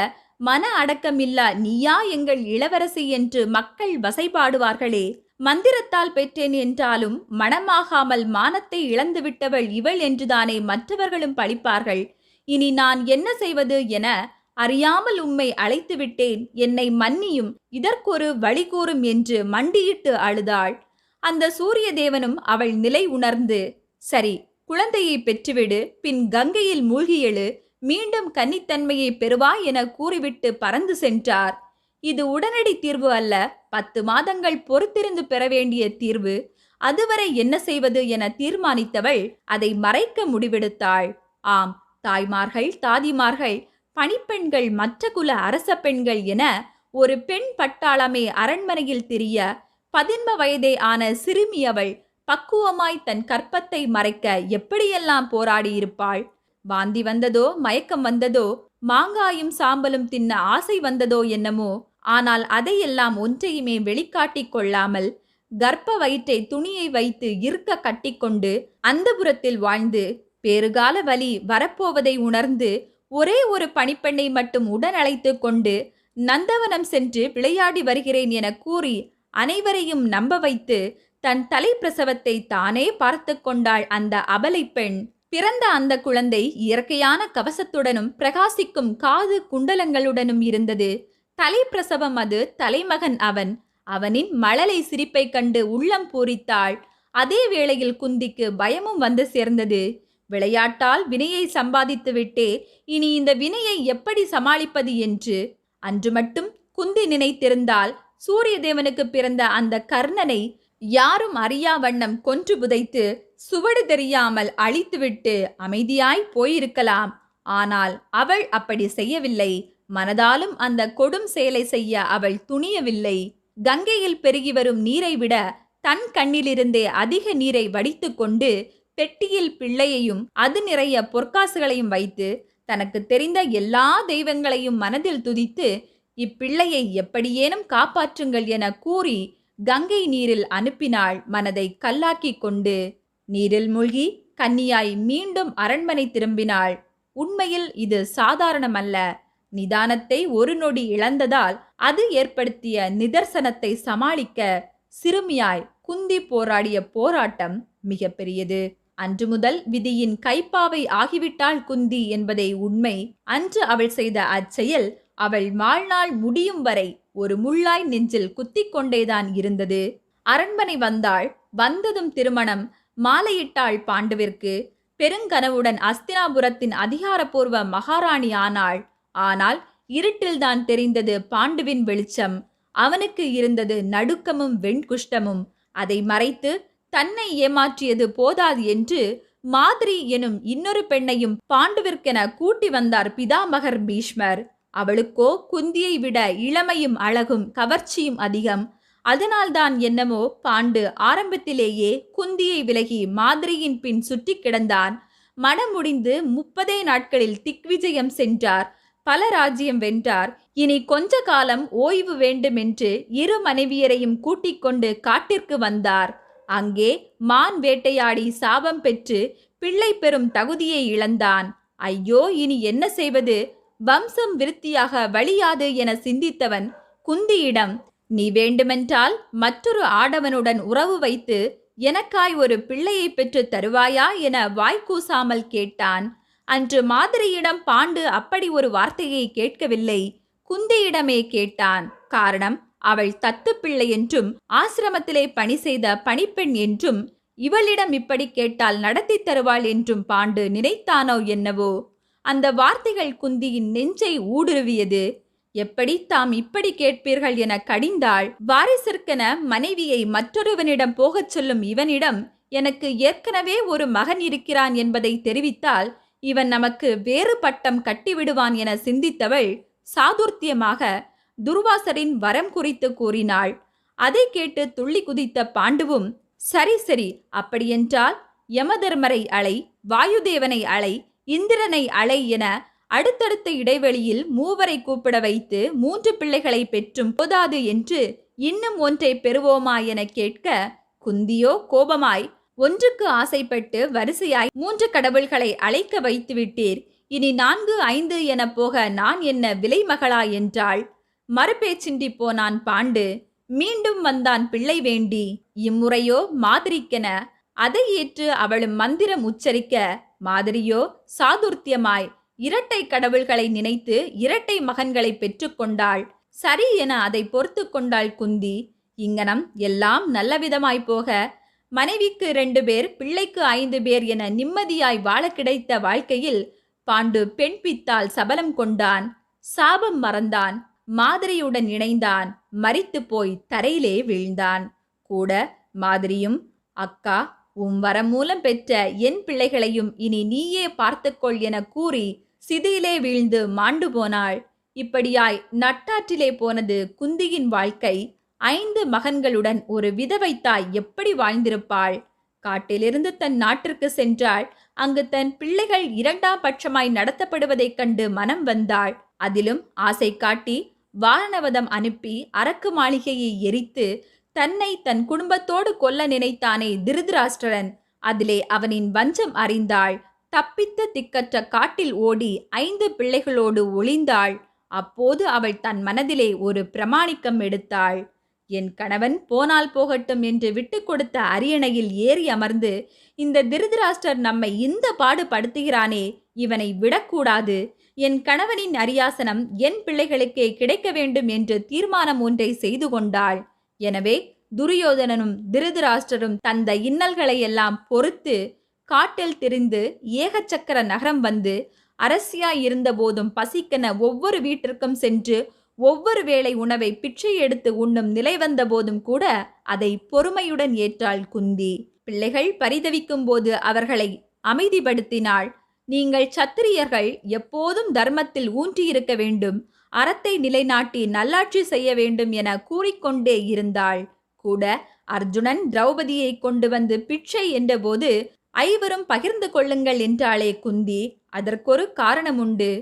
மன அடக்கமில்லா நீயா எங்கள் இளவரசி என்று மக்கள் வசைபாடுவார்களே. மந்திரத்தால் பெற்றேன் என்றாலும் மணமாகாமல் மானத்தை இழந்துவிட்டவள் இவள் என்றுதானே மற்றவர்களும் பழிப்பார்கள். இனி நான் என்ன செய்வது என அறியாமல் உம்மை அழைத்து விட்டேன், என்னை மன்னியும், இதற்கொரு வழி கூறும் என்று மண்டியிட்டு அழுதாள். அந்த சூரிய தேவனும் அவள் நிலை உணர்ந்து, சரி, குழந்தையை பெற்றுவிடு, பின் கங்கையில் மூழ்கியெழு, மீண்டும் கன்னித்தன்மையை பெறுவாய் என கூறிவிட்டு பறந்து சென்றார். இது உடனடி தீர்வு அல்ல, 10 மாதங்கள் பொறுத்திருந்து பெற வேண்டிய தீர்வு. அதுவரை என்ன செய்வது என தீர்மானித்தவள் அதை மறைக்க முடிவெடுத்தாள். ஆம், தாய்மார்கள், தாதிமார்கள், பணிப்பெண்கள், மற்ற குல அரச பெண்கள் என ஒரு பெண் பட்டாளமே அரண்மனையில் திரிய 15 வயதே ஆன சிறுமி அவள் பக்குவமாய் தன் கற்பத்தை மறைக்க எப்படியெல்லாம் போராடியிருப்பாள். வாந்தி வந்ததோ, மயக்கம் வந்ததோ, மாங்காயும் சாம்பலும் தின்ன ஆசை வந்ததோ என்னமோ, ஆனால் அதையெல்லாம் ஒன்றையுமே வெளிக்காட்டிக் கொள்ளாமல் கர்ப்ப வயிற்றை துணியை வைத்து இருக்க கட்டிக்கொண்டு அந்தபுரத்தில் வாழ்ந்து பேறுகால வலி வரப்போவதை உணர்ந்து ஒரே ஒரு பணிப்பெண்ணை மட்டும் உடன் அழைத்து கொண்டு நந்தவனம் சென்று விளையாடி வருகிறேன் என கூறி அனைவரையும் நம்ப வைத்து தன் தலை பிரசவத்தை தானே பார்த்து கொண்டாள் அந்த அபலை பெண். பிறந்த அந்த குழந்தை இயற்கையான கவசத்துடனும் பிரகாசிக்கும் காது குண்டலங்களுடனும் இருந்தது. தலை பிரசவம் அது, தலைமகன் அவன். அவனின் மழலை சிரிப்பை கண்டு உள்ளம் பூரித்தாள். அதே வேளையில் குந்திக்கு பயமும் வந்து சேர்ந்தது. விளையாட்டால் வினையை சம்பாதித்து விட்டே, இனி இந்த வினையை எப்படி சமாளிப்பது என்று. அன்று மட்டும் குந்தி நினைத்திருந்தால் சூரிய தேவனுக்கு பிறந்த அந்த கர்ணனை யாரும் அறியா வண்ணம் கொன்று புதைத்து சுவடு தெரியாமல் அழித்துவிட்டு அமைதியாய் போயிருக்கலாம். ஆனால் அவள் அப்படி செய்யவில்லை. மனதாலும் அந்த கொடும் செயலை செய்ய அவள் துணியவில்லை. கங்கையில் பெருகி வரும் நீரை விட தன் கண்ணிலிருந்தே அதிக நீரை வடித்து கொண்டு பெட்டியில் பிள்ளையையும் அது நிறைய பொற்காசுகளையும் வைத்து தனக்கு தெரிந்த எல்லா தெய்வங்களையும் மனதில் துதித்து இப்பிள்ளையை எப்படியேனும் காப்பாற்றுங்கள் என கூறி கங்கை நீரில் அனுப்பினாள். மனதை கல்லாக்கி கொண்டு நீரில் மூழ்கி கன்னியாய் மீண்டும் அரண்மனை திரும்பினாள். உண்மையில் இது சாதாரணமல்ல. நிதானத்தை ஒரு நொடி இழந்ததால் அது ஏற்படுத்திய நிதர்சனத்தை சமாளிக்க சிறுமியாய் குந்தி போராடிய போராட்டம் மிக பெரியது. அன்று முதல் விதியின் கைப்பாவை ஆகிவிட்டாள் குந்தி என்பதை உண்மை. அன்று அவள் செய்த அச்செயல் அவள் வாழ்நாள் முடியும் வரை ஒரு முள்ளாய் நெஞ்சில் குத்திக் கொண்டேதான் இருந்தது. அரண்மனை வந்தாள். வந்ததும் திருமணம். மாலையிட்டாள் பாண்டுவிற்கு. பெருங்கனவுடன் அஸ்தினாபுரத்தின் அதிகாரப்பூர்வ மகாராணி ஆனாள். ஆனால் இருட்டில்தான் தெரிந்தது பாண்டுவின் வெளிச்சம். அவனுக்கு இருந்தது நடுக்கமும் வெண்குஷ்டமும். அதை மறைத்து தன்னை ஏமாற்றியது போதாது என்று மாதிரி எனும் இன்னொரு பெண்ணையும் பாண்டுவிற்கென கூட்டி வந்தார் பிதாமகர் பீஷ்மர். அவளுக்கோ குந்தியை விட இளமையும் அழகும் கவர்ச்சியும் அதிகம். அதனால்தான் என்னமோ பாண்டு ஆரம்பத்திலேயே குந்தியை விலகி மாதிரியின் பின் சுற்றி கிடந்தான். மனம் முடிந்து 30 நாட்களில் திக்விஜயம் சென்றார். பல ராஜ்யம் வென்றார். இனி கொஞ்ச காலம் ஓய்வு வேண்டுமென்று 2 மனைவியரையும் கூட்டிக் கொண்டு காட்டிற்கு வந்தார். அங்கே மான் வேட்டையாடி சாபம் பெற்று பிள்ளை பெறும் தகுதியை இழந்தான். ஐயோ, இனி என்ன செய்வது? வம்சம் விருத்தியாக வழியாது என சிந்தித்தவன் குந்தியிடம், நீ வேண்டுமென்றால் மற்றொரு ஆடவனுடன் உறவு வைத்து எனக்காய் ஒரு பிள்ளையை பெற்று தருவாயா என வாய்க்கூசாமல் கேட்டான். அன்று மாதிரியிடம் பாண்டு அப்படி ஒரு வார்த்தையை கேட்கவில்லை, குந்தியிடமே கேட்டான். காரணம், அவள் தத்து பிள்ளை என்றும் ஆசிரமத்திலே பணி செய்த பணிப்பெண் என்றும் இவளிடம் இப்படி கேட்டால் நடத்தி தருவாள் என்றும் பாண்டு நினைத்தானோ என்னவோ. அந்த வார்த்தைகள் குந்தியின் நெஞ்சை ஊடுருவியது. எப்படி தாம் இப்படி கேட்பீர்கள் என கடிந்தாள். வாரிசிற்கென மனைவியை மற்றொருவனிடம் போகச் சொல்லும் இவனிடம் எனக்கு ஏற்கனவே ஒரு மகன் இருக்கிறான் என்பதை தெரிவித்தால் இவன் நமக்கு வேறு பட்டம் கட்டிவிடுவான் என சிந்தித்தவள் சாதுர்த்தியமாக துர்வாசரின் வரம் குறித்து கூறினாள். அதை கேட்டு துள்ளி குதித்த பாண்டுவும், சரி சரி, அப்படியென்றால் யமதர்மரை அழை, வாயுதேவனை அழை, இந்திரனை அழை என அடுத்தடுத்த இடைவெளியில் மூவரை கூப்பிட வைத்து 3 பிள்ளைகளை பெற்றும் போதாது என்று இன்னும் ஒன்றை பெறுவோமா என கேட்க, குந்தியோ கோபமாய், ஒன்றுக்கு ஆசைப்பட்டு வரிசையாய் 3 கடவுள்களை அழைக்க வைத்து விட்டீர், இனி 4, 5 என போக நான் என்ன விலை மகளா என்றாள். மறுபேச்சின்றி போனான் பாண்டு. மீண்டும் வந்தான் பிள்ளை வேண்டி. இம்முறையோ மாதிரிக்கென அதை ஏற்று அவளும் மந்திரம் உச்சரிக்க, மாதிரியோ சாதுர்த்தியமாய் இரட்டை கடவுள்களை நினைத்து இரட்டை மகன்களை பெற்றுக்கொண்டாள். சரி என அதை பொறுத்து கொண்டாள் குந்தி. இங்கனம் எல்லாம் நல்லவிதமாய் போக, மனைவிக்கு 2 பேர், பிள்ளைக்கு 5 பேர் என நிம்மதியாய் வாழ கிடைத்த வாழ்க்கையில் பாண்டு பெண் பித்தால் சபலம் கொண்டான். சாபம் மறந்தான். மாதிரியுடன் இணைந்தான். மரித்து போய் தரையிலே வீழ்ந்தான். கூட மாதிரியும், அக்கா, உம் வரம் மூலம் பெற்ற என் பிள்ளைகளையும் இனி நீயே பார்த்துக்கொள் என கூறி சிதியிலே வீழ்ந்து மாண்டு போனாள். இப்படியாய் நட்டாற்றிலே போனது குந்தியின் வாழ்க்கை. 5 மகன்களுடன் ஒரு விதவை தாய் எப்படி வாழ்ந்திருப்பாள்? காட்டிலிருந்து தன் நாட்டிற்கு சென்றாள். அங்கு தன் பிள்ளைகள் 2ஆம் பட்சமாய் நடத்தப்படுவதைக் கண்டு மனம் வந்தாள். அதிலும் ஆசை காட்டி வாரணவதம் அனுப்பி அரக்கு மாளிகையை எரித்து தன்னை தன் குடும்பத்தோடு கொல்ல நினைத்தானே திருதராஷ்டிரன், அதிலே அவனின் வஞ்சம் அறிந்தாள். தப்பித்த திக்கற்ற காட்டில் ஓடி 5 பிள்ளைகளோடு ஒளிந்தாள். அப்போது அவள் தன் மனதிலே ஒரு பிரமாணிக்கம் எடுத்தாள். என் கணவன் போனால் போகட்டும் என்று விட்டு கொடுத்த அரியணையில் ஏறி அமர்ந்து, இந்த திருதராஷ்டிரர் நம்மை இந்த பாடு படுத்துகிறானே, இவனை விடக்கூடாது. என் கணவனின் அரியாசனம் என் பிள்ளைகளுக்கே கிடைக்க வேண்டும் என்று தீர்மானம் ஒன்றை செய்து கொண்டாள். எனவே துரியோதனனும் திருதராஷ்டிரரும் தந்த இன்னல்களை எல்லாம் பொறுத்து காட்டில் திரிந்து ஏகச்சக்கர நகரம் வந்து, அரசியாய் இருந்த போதும் பசிக்கென ஒவ்வொரு வீட்டிற்கும் சென்று ஒவ்வொரு வேளை உணவை பிச்சை எடுத்து உண்ணும் நிலை வந்த போதும் கூட அதை பொறுமையுடன் ஏற்றாள் குந்தி. பிள்ளைகள் பரிதவிக்கும் போது அவர்களை அமைதிப்படுத்தினாள். நீங்கள் சத்திரியர்கள் எப்போதும் தர்மத்தில் ஊன்றியிருக்க வேண்டும், அறத்தை நிலைநாட்டி நல்லாட்சி செய்ய வேண்டும் என கூறிக்கொண்டே இருந்தாள். கூட அர்ஜுனன் திரௌபதியை கொண்டு வந்து பிச்சை என்றபோது 5வரும் பகிர்ந்து கொள்ளுங்கள் என்றாளே குந்தி. அதற்கொரு காரணம் உண்டு.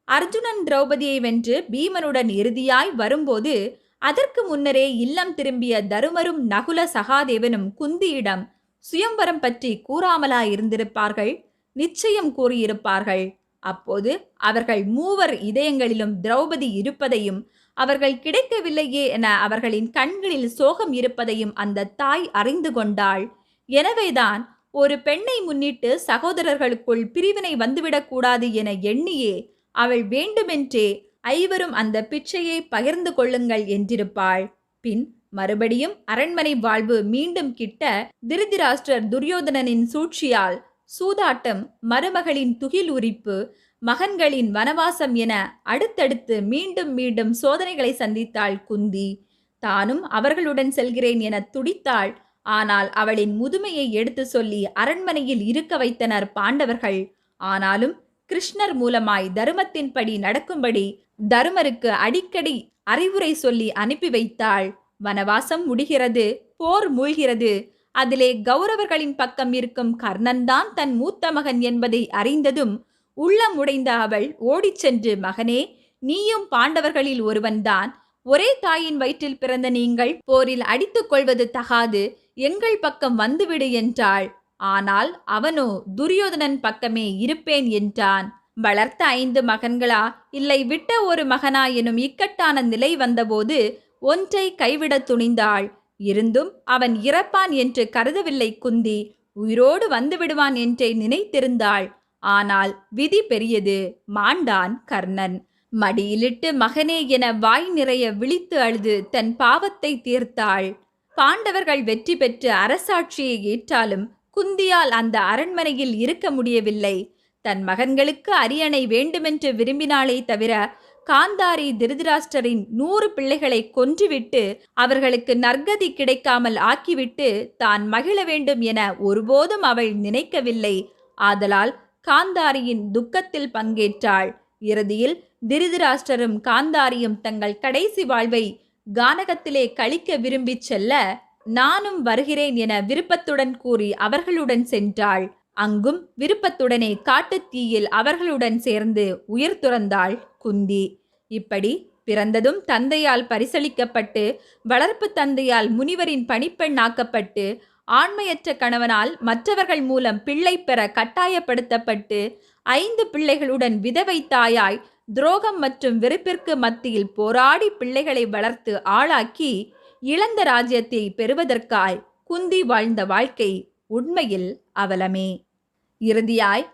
அர்ஜுனன் திரௌபதியை வென்று பீமனுடன் இறுதியாய் வரும்போது அதற்கு முன்னரே இல்லம் திரும்பிய தருமரும் நகுல சகாதேவனும் குந்தியிடம் சுயம்பரம் பற்றி கூறாமலா இருந்திருப்பார்கள்? நிச்சயம் கூறியிருப்பார்கள். அப்போது அவர்கள் 3 இதயங்களிலும் திரௌபதி இருப்பதையும் அவர்கள் கிடைக்கவில்லையே என அவர்களின் கண்களில் சோகம் இருப்பதையும் அந்த தாய் அறிந்து கொண்டாள். எனவேதான் ஒரு பெண்ணை முன்னிட்டு சகோதரர்களுக்குள் பிரிவினை வந்துவிடக்கூடாது என எண்ணியே அவள் வேண்டுமென்றே 5வரும் அந்த பிச்சையை பகிர்ந்து கொள்ளுங்கள் என்றிருப்பாள். பின் மறுபடியும் அரண்மனை வாழ்வு மீண்டும் கிட்ட திருதராஷ்டிரர் துரியோதனனின் சூழ்ச்சியால் சூதாட்டம், மருமகளின் துகில் உரிப்பு, மகன்களின் வனவாசம் என அடுத்தடுத்து மீண்டும் மீண்டும் சோதனைகளை சந்தித்தாள் குந்தி. தானும் அவர்களுடன் செல்கிறேன் என துடித்தாள். ஆனால் அவளின் முதுமையை எடுத்து சொல்லி அரண்மனையில் இருக்க வைத்தனர் பாண்டவர்கள். ஆனாலும் கிருஷ்ணர் மூலமாய் தருமத்தின்படி நடக்கும்படி தருமருக்கு அடிக்கடி அறிவுரை சொல்லி அனுப்பி வைத்தாள். வனவாசம் முடிகிறது, போர் மூழ்கிறது. அதிலே கௌரவர்களின் பக்கம் இருக்கும் கர்ணன்தான் தன் மூத்த மகன் என்பதை அறிந்ததும் உள்ளம் உடைந்த அவள் ஓடிச் சென்று, மகனே, நீயும் பாண்டவர்களில் ஒருவன்தான். ஒரே தாயின் வயிற்றில் பிறந்த நீங்கள் போரில் அடித்துக் கொள்வது தகாது, எங்கள் பக்கம் வந்துவிடு என்றாள். ஆனால் அவனோ துரியோதனன் பக்கமே இருப்பேன் என்றான். வளர்த்த 5 மகன்களா இல்லை விட்ட ஒரு மகனா எனும் இக்கட்டான நிலை வந்தபோது ஒன்றை கைவிட துணிந்தாள். இருந்தும் அவன் இறப்பான் என்று கருதவில்லை குந்தி. உயிரோடு வந்து விடுவான் என்றே நினைத்திருந்தாள். ஆனால் விதி பெரியது. மாண்டான் கர்ணன். மடியிலிட்டு மகனே என வாய் நிறைய விழித்து அழுது தன் பாவத்தை தீர்த்தாள். பாண்டவர்கள் வெற்றி பெற்று அரசாட்சியை ஏற்றாலும் குந்தியால் அந்த அரண்மனையில் இருக்க முடியவில்லை. தன் மகன்களுக்கு அரியணை வேண்டுமென்று விரும்பினாலே தவிர காந்தாரி திருதராஷ்டிரரின் 100 பிள்ளைகளை கொன்றுவிட்டு அவர்களுக்கு நற்கதி கிடைக்காமல் ஆக்கிவிட்டு தான் மகிழ வேண்டும் என ஒருபோதும் அவள் நினைக்கவில்லை. ஆதலால் காந்தாரியின் துக்கத்தில் பங்கேற்றாள். இறுதியில் திருதராஷ்டிரரும் காந்தாரியும் தங்கள் கடைசி வாழ்வை கானகத்திலே கழிக்க விரும்பி செல்ல நானும் வருகிறேன் என விருப்பத்துடன் கூறி அவர்களுடன் சென்றாள். அங்கும் விருப்பத்துடனே காட்டுத் தீயில் அவர்களுடன் சேர்ந்து உயிர் துறந்தாள் குந்தி. இப்படி பிறந்ததும் தந்தையால் பரிசளிக்கப்பட்டு, வளர்ப்பு தந்தையால் முனிவரின் பணிப்பெண்ணாக்கப்பட்டு, ஆண்மையற்ற கணவனால் மற்றவர்கள் மூலம் பிள்ளை பெற கட்டாயப்படுத்தப்பட்டு, 5 பிள்ளைகளுடன் விதவை தாயாய் துரோகம் மற்றும் வெறுப்பிற்கு மத்தியில் போராடி பிள்ளைகளை வளர்த்து ஆளாக்கி இழந்த ராஜ்யத்தை பெறுவதற்காய் குந்தி வாழ்ந்த வாழ்க்கை உண்மையில் அவலமே. இறுதியாய்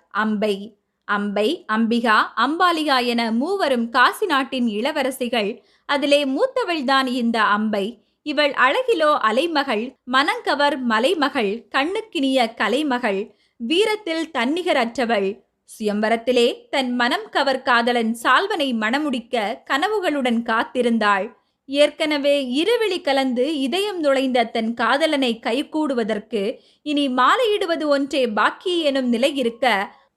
அம்பை, அம்பிகா, அம்பாலிகா என மூவரும் காசி நாட்டின் இளவரசிகள். அதிலே மூத்தவள்தான் இந்த அம்பை. இவள் அழகிலோ அலைமகள், மனங்கவர் மலைமகள், கண்ணுக்கினிய கலைமகள், வீரத்தில் தன்னிகரற்றவள். சுயம்பரத்திலே தன் மனம் கவர் காதலன் சால்வனை மணமுடிக்க கனவுகளுடன் காத்திருந்தாள். ஏற்கனவே இருவிழி கலந்து இதயம் நுழைந்த தன் காதலனை கைகூடுவதற்கு இனி மாலையிடுவது ஒன்றே பாக்கி எனும் நிலை இருக்க,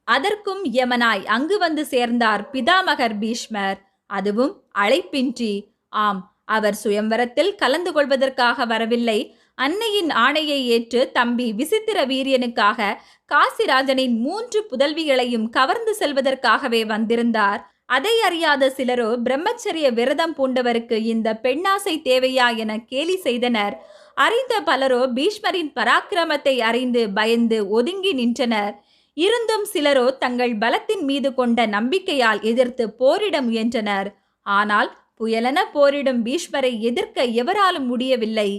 அதற்கும் யமனாய் அங்கு வந்து சேர்ந்தார் பிதாமகர் பீஷ்மர். அதுவும் அழைப்பின்றி. ஆம், அவர் சுயம்வரத்தில் கலந்து கொள்வதற்காக வரவில்லை. அன்னையின் ஆணையை ஏற்று தம்பி விசித்திர வீரியனுக்காக காசிராஜனின் 3 புதல்விகளையும் கவர்ந்து செல்வதற்காகவே வந்திருந்தார். அதை அறியாத சிலரோ பிரம்மச்சரிய விரதம் பூண்டவருக்கு இந்த பெண்ணாசை தேவையா என கேலி செய்தனர். அறிந்த பலரோ பீஷ்மரின் பராக்கிரமத்தை அறிந்து பயந்து ஒதுங்கி நின்றனர். இருந்தும் சிலரோ தங்கள் பலத்தின் மீது கொண்ட நம்பிக்கையால் எதிர்த்து போரிட முயன்றனர். ஆனால் புயலென போரிடும் பீஷ்மரை எதிர்க்க எவராலும் முடியவில்லை.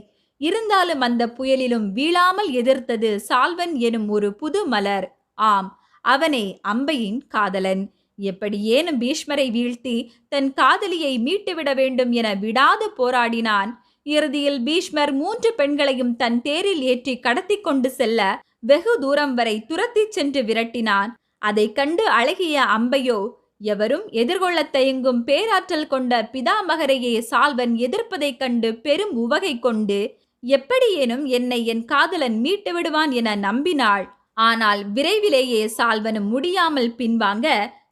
இருந்தாலும் அந்த புயலிலும் வீழாமல் எதிர்த்தது சால்வன் எனும் ஒரு புது மலர். ஆம், அவனே அம்பையின் காதலன். எப்படியேனும் பீஷ்மரை வீழ்த்தி தன் காதலியை மீட்டுவிட வேண்டும் என விடாது போராடினான். இறுதியில் பீஷ்மர் 3 பெண்களையும் தன் தேரில் ஏற்றி கடத்தி கொண்டு செல்ல வெகு தூரம் வரை துரத்தி சென்று விரட்டினான். அதை கண்டு அழகிய அம்பையோ எவரும் எதிர்கொள்ள தயங்கும் பேராற்றல் கொண்ட பிதாமகரையே சால்வன் எதிர்ப்பதைக் கண்டு பெரும் உவகை கொண்டு, எப்படியேனும் என்னை என் காதலன் மீட்டு விடுவான் என நம்பினாள். ஆனால் விரைவிலேயே சால்வனும் முடியாமல் பின்வாங்க,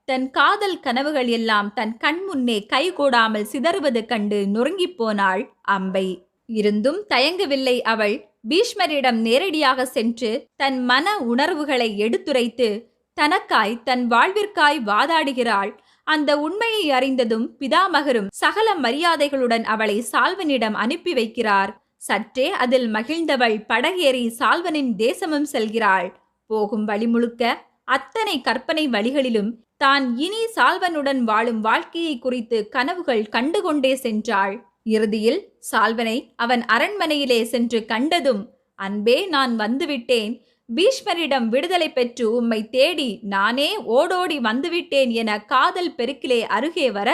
தன் காதல் கனவுகள் எல்லாம் தன் கண்முன்னே கைகூடாமல் சிதறுவது கண்டு நொறுங்கி போனாள் அம்பை. இருந்தும் தயங்கவில்லை அவள். பீஷ்மரிடம் நேரடியாக சென்று தன் மன உணர்வுகளை எடுத்துரைத்து தனக்காய் தன் வாழ்விற்காய் வாதாடுகிறாள். அந்த உண்மையை அறிந்ததும் பிதாமகரும் சகல மரியாதைகளுடன் அவளை சால்வனிடம் அனுப்பி வைக்கிறார். சற்றே அதில் மகிழ்ந்தவள் படகேறி சால்வனின் தேசமும் செல்கிறாள். போகும் வழி முழுக்க அத்தனை கற்பனை வழிகளிலும் தான் இனி சால்வனுடன் வாழும் வாழ்க்கையை குறித்து கனவுகள் கண்டுகொண்டே சென்றாள். இறுதியில் சால்வனை அவன் அரண்மனையிலே சென்று கண்டதும், அன்பே, நான் வந்துவிட்டேன். பீஷ்மரிடம் விடுதலை பெற்று உம்மை தேடி நானே ஓடோடி வந்துவிட்டேன் என காதல் பெருக்கிலே அருகே வர,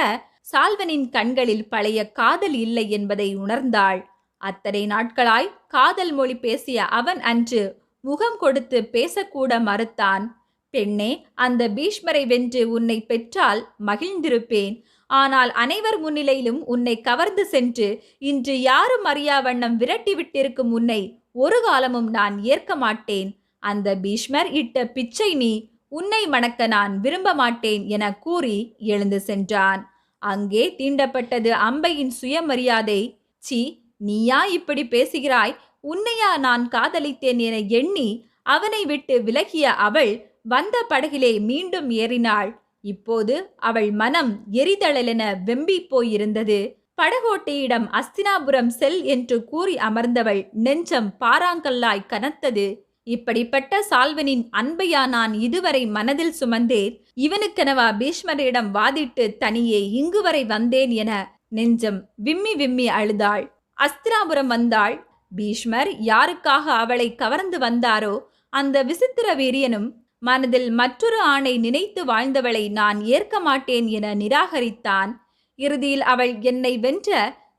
சால்வனின் கண்களில் பழைய காதல் இல்லை என்பதை உணர்ந்தாள். அத்தனை நாட்களாய் காதல் மொழி பேசிய அவன் அன்று முகம் கொடுத்து பேசக்கூட மறுத்தான். பெண்ணே, அந்த பீஷ்மரை வென்று உன்னை பெற்றால் மகிழ்ந்திருப்பேன். ஆனால் அனைவர் முன்னிலையிலும் உன்னை கவர்ந்து சென்று இன்று யாரும் அறியா வண்ணம் விரட்டி விட்டிருக்கும் உன்னை ஒரு காலமும் நான் ஏற்க மாட்டேன். அந்த பீஷ்மர் இட்ட பிச்சை நீ. உன்னை மணக்க நான் விரும்ப மாட்டேன் என கூறி எழுந்து சென்றான். அங்கே தீண்டப்பட்டது அம்பையின் சுயமரியாதை. சி, நீயா இப்படி பேசுகிறாய்? உன்னையா நான் காதலித்தேன் என எண்ணி அவனை விட்டு விலகிய அவள் வந்த படகிலே மீண்டும் ஏறினாள். இப்போது அவள் மனம் எரிதழலென வெம்பி போயிருந்தது. படகோட்டியிடம் அஸ்தினாபுரம் செல் என்று கூறி அமர்ந்தவள் நெஞ்சம் பாறாங்கல்லாய் கனத்தது. இப்படிப்பட்ட சால்வனின் அன்பையா நான் இதுவரை மனதில் சுமந்தேன்? இவனுக்கெனவா பீஷ்மரிடம் வாதிட்டு தனியே இங்கு வரை வந்தேன் என நெஞ்சம் விம்மி விம்மி அழுதாள். அஸ்தினாபுரம் வந்தாள். பீஷ்மர் யாருக்காக அவளை கவர்ந்து வந்தாரோ அந்த விசித்திர வீரியனும் மனதில் மற்றொரு ஆணை நினைத்து வாழ்ந்தவளை நான் ஏற்க மாட்டேன் என நிராகரித்தான். இறுதியில் அவள் என்னை வென்ற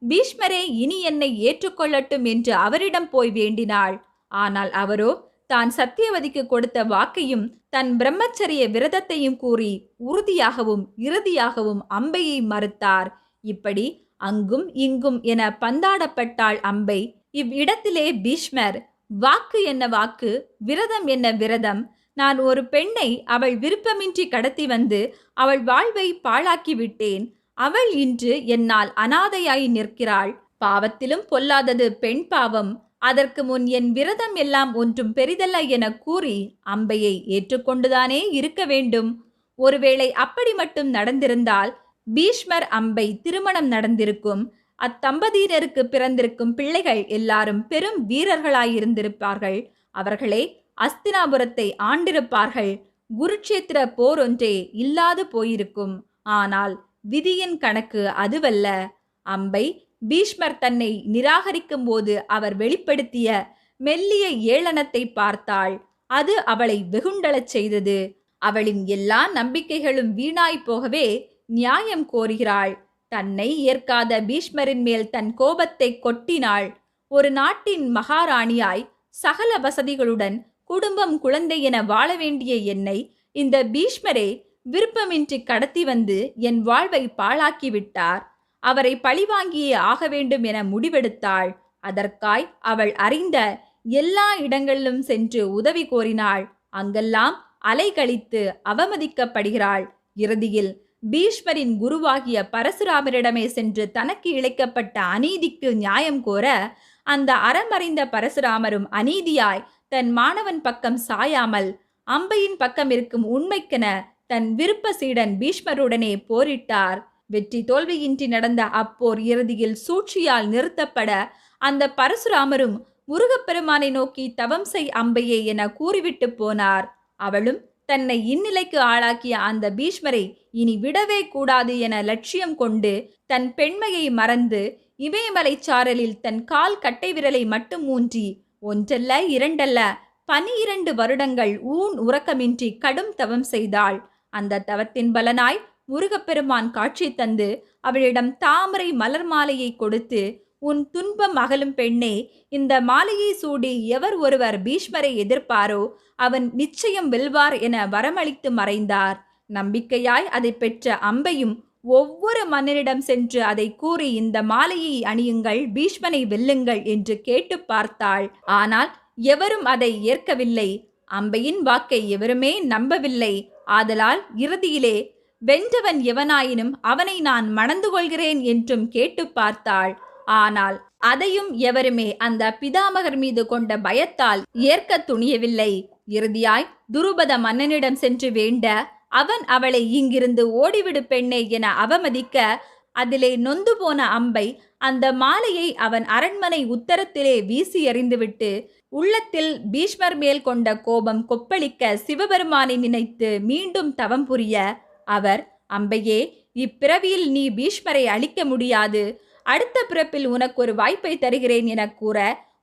பீஷ்மரே இனி என்னை ஏற்றுக்கொள்ளட்டும் என்று அவரிடம் போய் வேண்டினாள். ஆனால் அவரோ தான் சத்தியவதிக்கு கொடுத்த வாக்கையும் தன் பிரம்மச்சரிய விரதத்தையும் கூறி உறுதியாகவும் இறுதியாகவும் அம்பையை மறுத்தார். இப்படி அங்கும் இங்கும் என பந்தாடப்பட்டாள் அம்பை. இவ்விடத்திலே பீஷ்மர், வாக்கு என்ன வாக்கு, விரதம் என்ன விரதம்? நான் ஒரு பெண்ணை அவள் விருப்பமின்றி கடத்தி வந்து அவள் வாழ்வை பாழாக்கி விட்டேன். அவள் இன்று என்னால் அனாதையாய் நிற்கிறாள். பாவத்திலும் பொல்லாதது பெண் பாவம். அதற்கு முன் என் விரதம் எல்லாம் ஒன்றும் பெரிதல்ல என கூறி அம்பையை ஏற்றுக்கொண்டுதானே இருக்க வேண்டும். ஒருவேளை அப்படி மட்டும் நடந்திருந்தால் பீஷ்மர் அம்பை திருமணம் நடந்திருக்கும். அத்தம்பதியினருக்கு பிறந்திருக்கும் பிள்ளைகள் எல்லாரும் பெரும் வீரர்களாயிருந்திருப்பார்கள். அவர்களே அஸ்தினாபுரத்தை ஆண்டிருப்பார்கள். குருட்சேத்திர போர் ஒன்றே இல்லாது போயிருக்கும். ஆனால் விதியின் கணக்கு அதுவல்ல. அம்பை பீஷ்மர் தன்னை நிராகரிக்கும் போது அவர் வெளிப்படுத்திய மெல்லிய ஏளனத்தை பார்த்தாள். அது அவளை வெகுண்டலச் செய்தது. அவளின் எல்லா நம்பிக்கைகளும் வீணாய் போகவே நியாயம் கோருகிறாள். தன்னை ஏற்காத பீஷ்மரின் மேல் தன் கோபத்தை கொட்டினாள். ஒரு நாட்டின் மகாராணியாய் சகல வசதிகளுடன் குடும்பம் குழந்தை என வாழ வேண்டிய என்னை இந்த பீஷ்மரே விருப்பமின்றி கடத்தி வந்து என் வாழ்வை பாழாக்கிவிட்டார். அவரை பழிவாங்கியே ஆக வேண்டும் என முடிவெடுத்தாள். அதற்காய் அவள் அறிந்த எல்லா இடங்களிலும் சென்று உதவி கோரினாள். அங்கெல்லாம் அலைகழித்து அவமதிக்கப்படுகிறாள். இறுதியில் பீஷ்மரின் குருவாகிய பரசுராமரிடமே சென்று தனக்கு இழைக்கப்பட்ட அநீதிக்கு நியாயம் கோர அந்த அறமறிந்த பரசுராமரும் அநீதியாய் தன் மாணவன் பக்கம் சாயாமல் அம்பையின் பக்கம் இருக்கும் உண்மைக்கென தன் விருப்ப சீடன் பீஷ்மருடனே போரிட்டார். வெற்றி தோல்வியின்றி நடந்த அப்போர் இறுதியில் சூழ்ச்சியால் நிறுத்தப்பட அந்த பரசுராமரும் முருகப்பெருமானை நோக்கி தவம் செய் அம்பையே என கூறிவிட்டு போனார். அவளும் தன்னை இந்நிலைக்கு ஆளாக்கிய அந்த பீஷ்மரை இனி விடவே கூடாது என லட்சியம் கொண்டு தன் பெண்மையை மறந்து இமயமலை சாரலில் தன் கால் கட்டை விரலை மட்டும் ஊன்றி ஒன்றல்ல இரண்டல்ல 12 வருடங்கள் ஊன் உறக்கமின்றி கடும் தவம் செய்தாள். அந்த தவத்தின் பலனாய் முருகப்பெருமான் காட்சி தந்து அவளிடம் தாமரை மலர் மாலையை கொடுத்து, உன் துன்பம் அகலும் பெண்ணே, இந்த மாலையை சூடி எவர் ஒருவர் பீஷ்மரை எதிர்ப்பாரோ அவன் நிச்சயம் வெல்வார் என வரமளித்து மறைந்தார். நம்பிக்கையாய் அதை பெற்ற அம்பையும் ஒவ்வொரு மன்னனிடம் சென்று அதை கூறி இந்த மாலையை அணியுங்கள், பீஷ்மனை வெல்லுங்கள் என்று கேட்டு பார்த்தாள். ஆனால் எவரும் அதை ஏற்கவில்லை. அம்பையின் வாக்கை எவருமே நம்பவில்லை. ஆதலால் இறுதியிலே வென்றவன் எவனாயினும் அவனை நான் மணந்து கொள்கிறேன் என்றும் கேட்டு பார்த்தாள். ஆனால் அதையும் எவருமே அந்த பிதாமகர் மீது கொண்ட பயத்தால் ஏற்க துணியவில்லை. இறுதியாய் துருபத மன்னனிடம் சென்று வேண்ட அவன் அவளை இங்கிருந்து ஓடிவிடு பெண்ணே என அவமதிக்க அதிலே நொந்து போன அம்பை அந்த மாலையை அவன் அரண்மனை உத்தரத்திலே வீசி எறிந்துவிட்டு உள்ளத்தில் பீஷ்மர் மேல் கொண்ட கோபம் கொப்பளிக்க சிவபெருமானை நினைத்து மீண்டும் தவம் புரிய அவர், அம்பையே, இப்பிறவியில் நீ பீஷ்மரை அழிக்க முடியாது, அடுத்த பிறப்பில் உனக்கு ஒரு வாய்ப்பை தருகிறேன் என கூற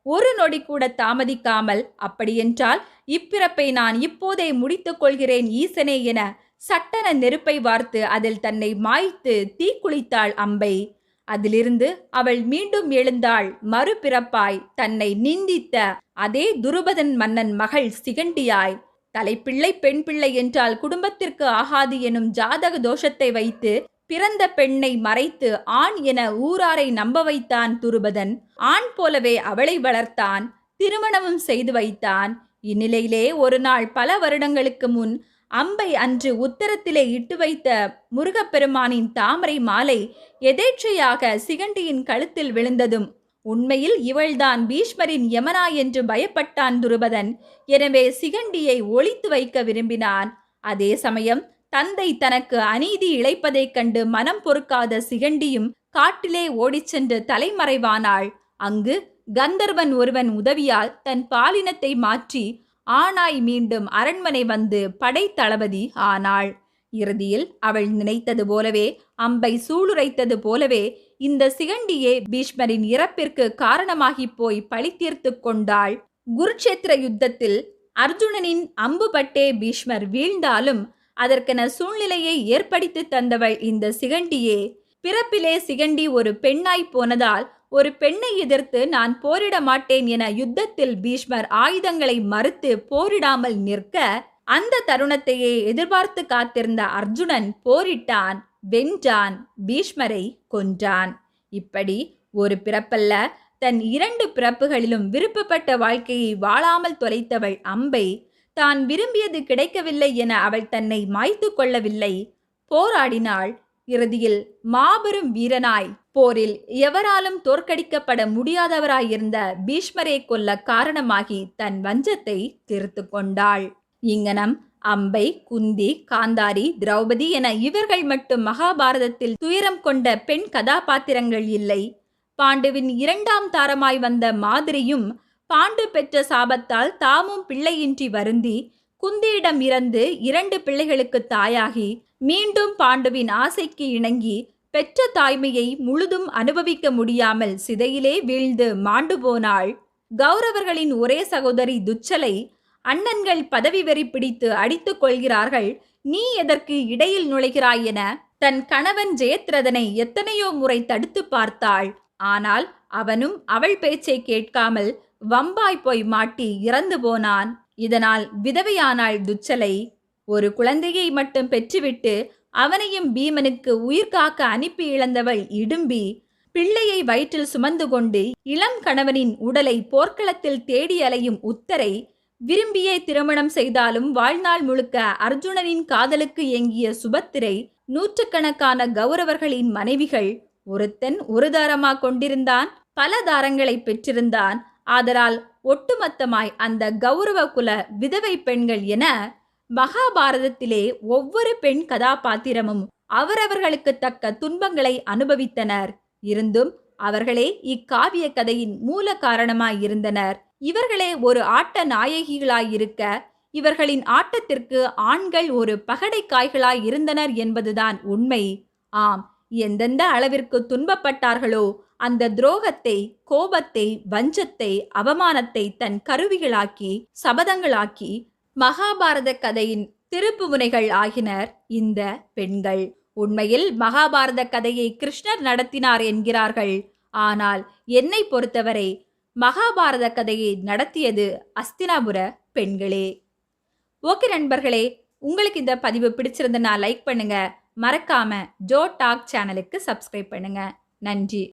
ஒரு நொடி கூட தாமதிக்காமல், அப்படியென்றால் இப்பிறப்பை நான் இப்போதே முடித்துக் கொள்கிறேன் ஈசனே என சட்டன நெருப்பை வார்த்து அதில் தன்னை மாய்த்து தீக்குளித்தாள் அம்பை. அதிலிருந்து அவள் மீண்டும் எழுந்தாள் மறுபிறப்பாய், தன்னை நிந்தித்த அதே துருபதன் மன்னன் மகள் சிகண்டியாய். தலைப்பிள்ளை பெண் பிள்ளை என்றால் குடும்பத்திற்கு ஆகாது எனும் ஜாதக தோஷத்தை வைத்து பிறந்த பெண்ணை மறைத்து ஆண் என ஊராரை நம்ப வைத்தான் துருபதன். ஆண் போலவே அவளை வளர்த்தான், திருமணமும் செய்து வைத்தான். இந்நிலையிலே ஒரு நாள் பல வருடங்களுக்கு முன் அம்பை அன்று உத்தரத்திலே இட்டு வைத்த முருகப்பெருமானின் தாமரை மாலை எதேச்சையாக சிகண்டியின் கழுத்தில் விழுந்ததும் உண்மையில் இவள்தான் பீஷ்மரின் யமனா என்று பயப்பட்டான் துருபதன். எனவே சிகண்டியை ஒளித்து வைக்க விரும்பினான். அதே சமயம் தந்தை தனக்கு அநீதி இழைப்பதைக் கண்டு மனம் பொறுக்காத சிகண்டியும் காட்டிலே ஓடிச் சென்று தலைமறைவானாள். அங்கு கந்தர்வன் ஒருவன் உதவியால் தன் பாலினத்தை மாற்றி ஆணாய் மீண்டும் அரண்மனை வந்து படை தளபதி ஆனாள். இறுதியில் அவள் நினைத்தது போலவே, அம்பை சூளுரைத்தது போலவே இந்த சிகண்டியே பீஷ்மரின் இறப்பிற்கு காரணமாகி போய் பழி தீர்த்து கொண்டாள். குருட்சேத்திர யுத்தத்தில் அர்ஜுனனின் அம்பு பட்டே பீஷ்மர் வீழ்ந்தாலும் அதற்கென சூழ்நிலையை ஏற்படுத்தி தந்தவள் இந்த சிகண்டியே. பிறப்பிலே சிகண்டி ஒரு பெண்ணாய் போனதால் ஒரு பெண்ணை எதிர்த்து நான் போரிட மாட்டேன் என யுத்தத்தில் பீஷ்மர் ஆயுதங்களை மறுத்து போரிடாமல் நிற்க அந்த தருணத்தையே எதிர்பார்த்து காத்திருந்த அர்ஜுனன் போரிட்டான், வென்றான், பீஷ்மரை கொன்றான். இப்படி ஒரு பிறப்பல்ல, தன் 2 பிறப்புகளிலும் விருப்பப்பட்ட வாழ்க்கையை வாழாமல் தொலைத்தவள் அம்பை தான் விரும்பியது கிடைக்கவில்லை என அவள் தன்னை மாய்த்து கொள்ளவில்லை. போராடினாள், இறுதியில் மாபெரும் வீரனாய் போரில் எவராலும் தோற்கடிக்கப்பட முடியாதவராயிருந்த பீஷ்மரை கொல்ல காரணமாகி தன் வஞ்சத்தை தீர்த்து கொண்டாள். இங்ஙனம் அம்பை, குந்தி, காந்தாரி, திரௌபதி என இவர்கள் மட்டும் மகாபாரதத்தில் துயரம் கொண்ட பெண் கதாபாத்திரங்கள் இல்லை. பாண்டுவின் இரண்டாம் தாரமாய் வந்த மாதிரியும் பாண்டு பெற்ற சாபத்தால் தாமும் பிள்ளையின்றி வருந்தி குந்தியிடம் இறந்து 2 பிள்ளைகளுக்கு தாயாகி மீண்டும் பாண்டுவின் ஆசைக்கு இணங்கி பெற்ற தாய்மையை முழுதும் அனுபவிக்க முடியாமல் சிதையிலே வீழ்ந்து மாண்டு போனாள். கௌரவர்களின் ஒரே சகோதரி துச்சலை அண்ணன்கள் பதவி வெறி பிடித்து அடித்துக் கொள்கிறார்கள், நீ எதற்கு இடையில் நுழைகிறாய் என தன் கணவன் ஜெயத்ரதனை எத்தனையோ முறை தடுத்து பார்த்தாள். ஆனால் அவனும் அவள் பேச்சை கேட்காமல் வம்பாய் போய் மாட்டி இறந்து போனான். இதனால் விதவையானாள் துச்சலை. ஒரு குழந்தையை மட்டும் பெற்றுவிட்டு அவனையும் பீமனுக்கு உயிர் காக்க அனுப்பி இழந்தவள் இடும்பி பிள்ளையை வயிற்றில் சுமந்து கொண்டு இளம் கணவனின் உடலை போர்க்களத்தில் தேடி அலையும் உத்தரை விரும்பியே திருமணம் செய்தாலும் வாழ்நாள் முழுக்க அர்ஜுனனின் காதலுக்கு ஏங்கிய சுபத்திரை, நூற்றுக்கணக்கான கௌரவர்களின் மனைவிகள். ஒருத்தன் ஒரு தாரமா கொண்டிருந்தான், பல தாரங்களை பெற்றிருந்தான். ஆதலால் ஒட்டுமொத்தமாய் அந்த கௌரவ குல விதவை பெண்கள் என மகாபாரதத்திலே ஒவ்வொரு பெண் கதாபாத்திரமும் அவரவர்களுக்கு தக்க துன்பங்களை அனுபவித்தனர். இருந்தும் அவர்களே இக்காவிய கதையின் மூல காரணமாயிருந்தனர். இவர்களே ஒரு ஆட்ட நாயகிகளாயிருக்க இவர்களின் ஆட்டத்திற்கு ஆண்கள் ஒரு பகடைக்காய்களாய் இருந்தனர் என்பதுதான் உண்மை. ஆம், எந்தெந்த அளவிற்கு துன்பப்பட்டார்களோ அந்த துரோகத்தை, கோபத்தை, வஞ்சத்தை, அவமானத்தை தன் கருவிகளாக்கி சபதங்களாக்கி மகாபாரத கதையின் திருப்பு முனைகள் ஆகினர் இந்த பெண்கள். உண்மையில் மகாபாரத கதையை கிருஷ்ணர் நடத்தினார் என்கிறார்கள். ஆனால் என்னை பொறுத்தவரை மகாபாரத கதையை நடத்தியது அஸ்தினாபுர பெண்களே. ஓகே நண்பர்களே, உங்களுக்கு இந்த பதிவு பிடிச்சிருந்தனா லைக் பண்ணுங்க. மறக்காம ஜோ டாக் சேனலுக்கு சப்ஸ்கிரைப் பண்ணுங்க. நன்றி.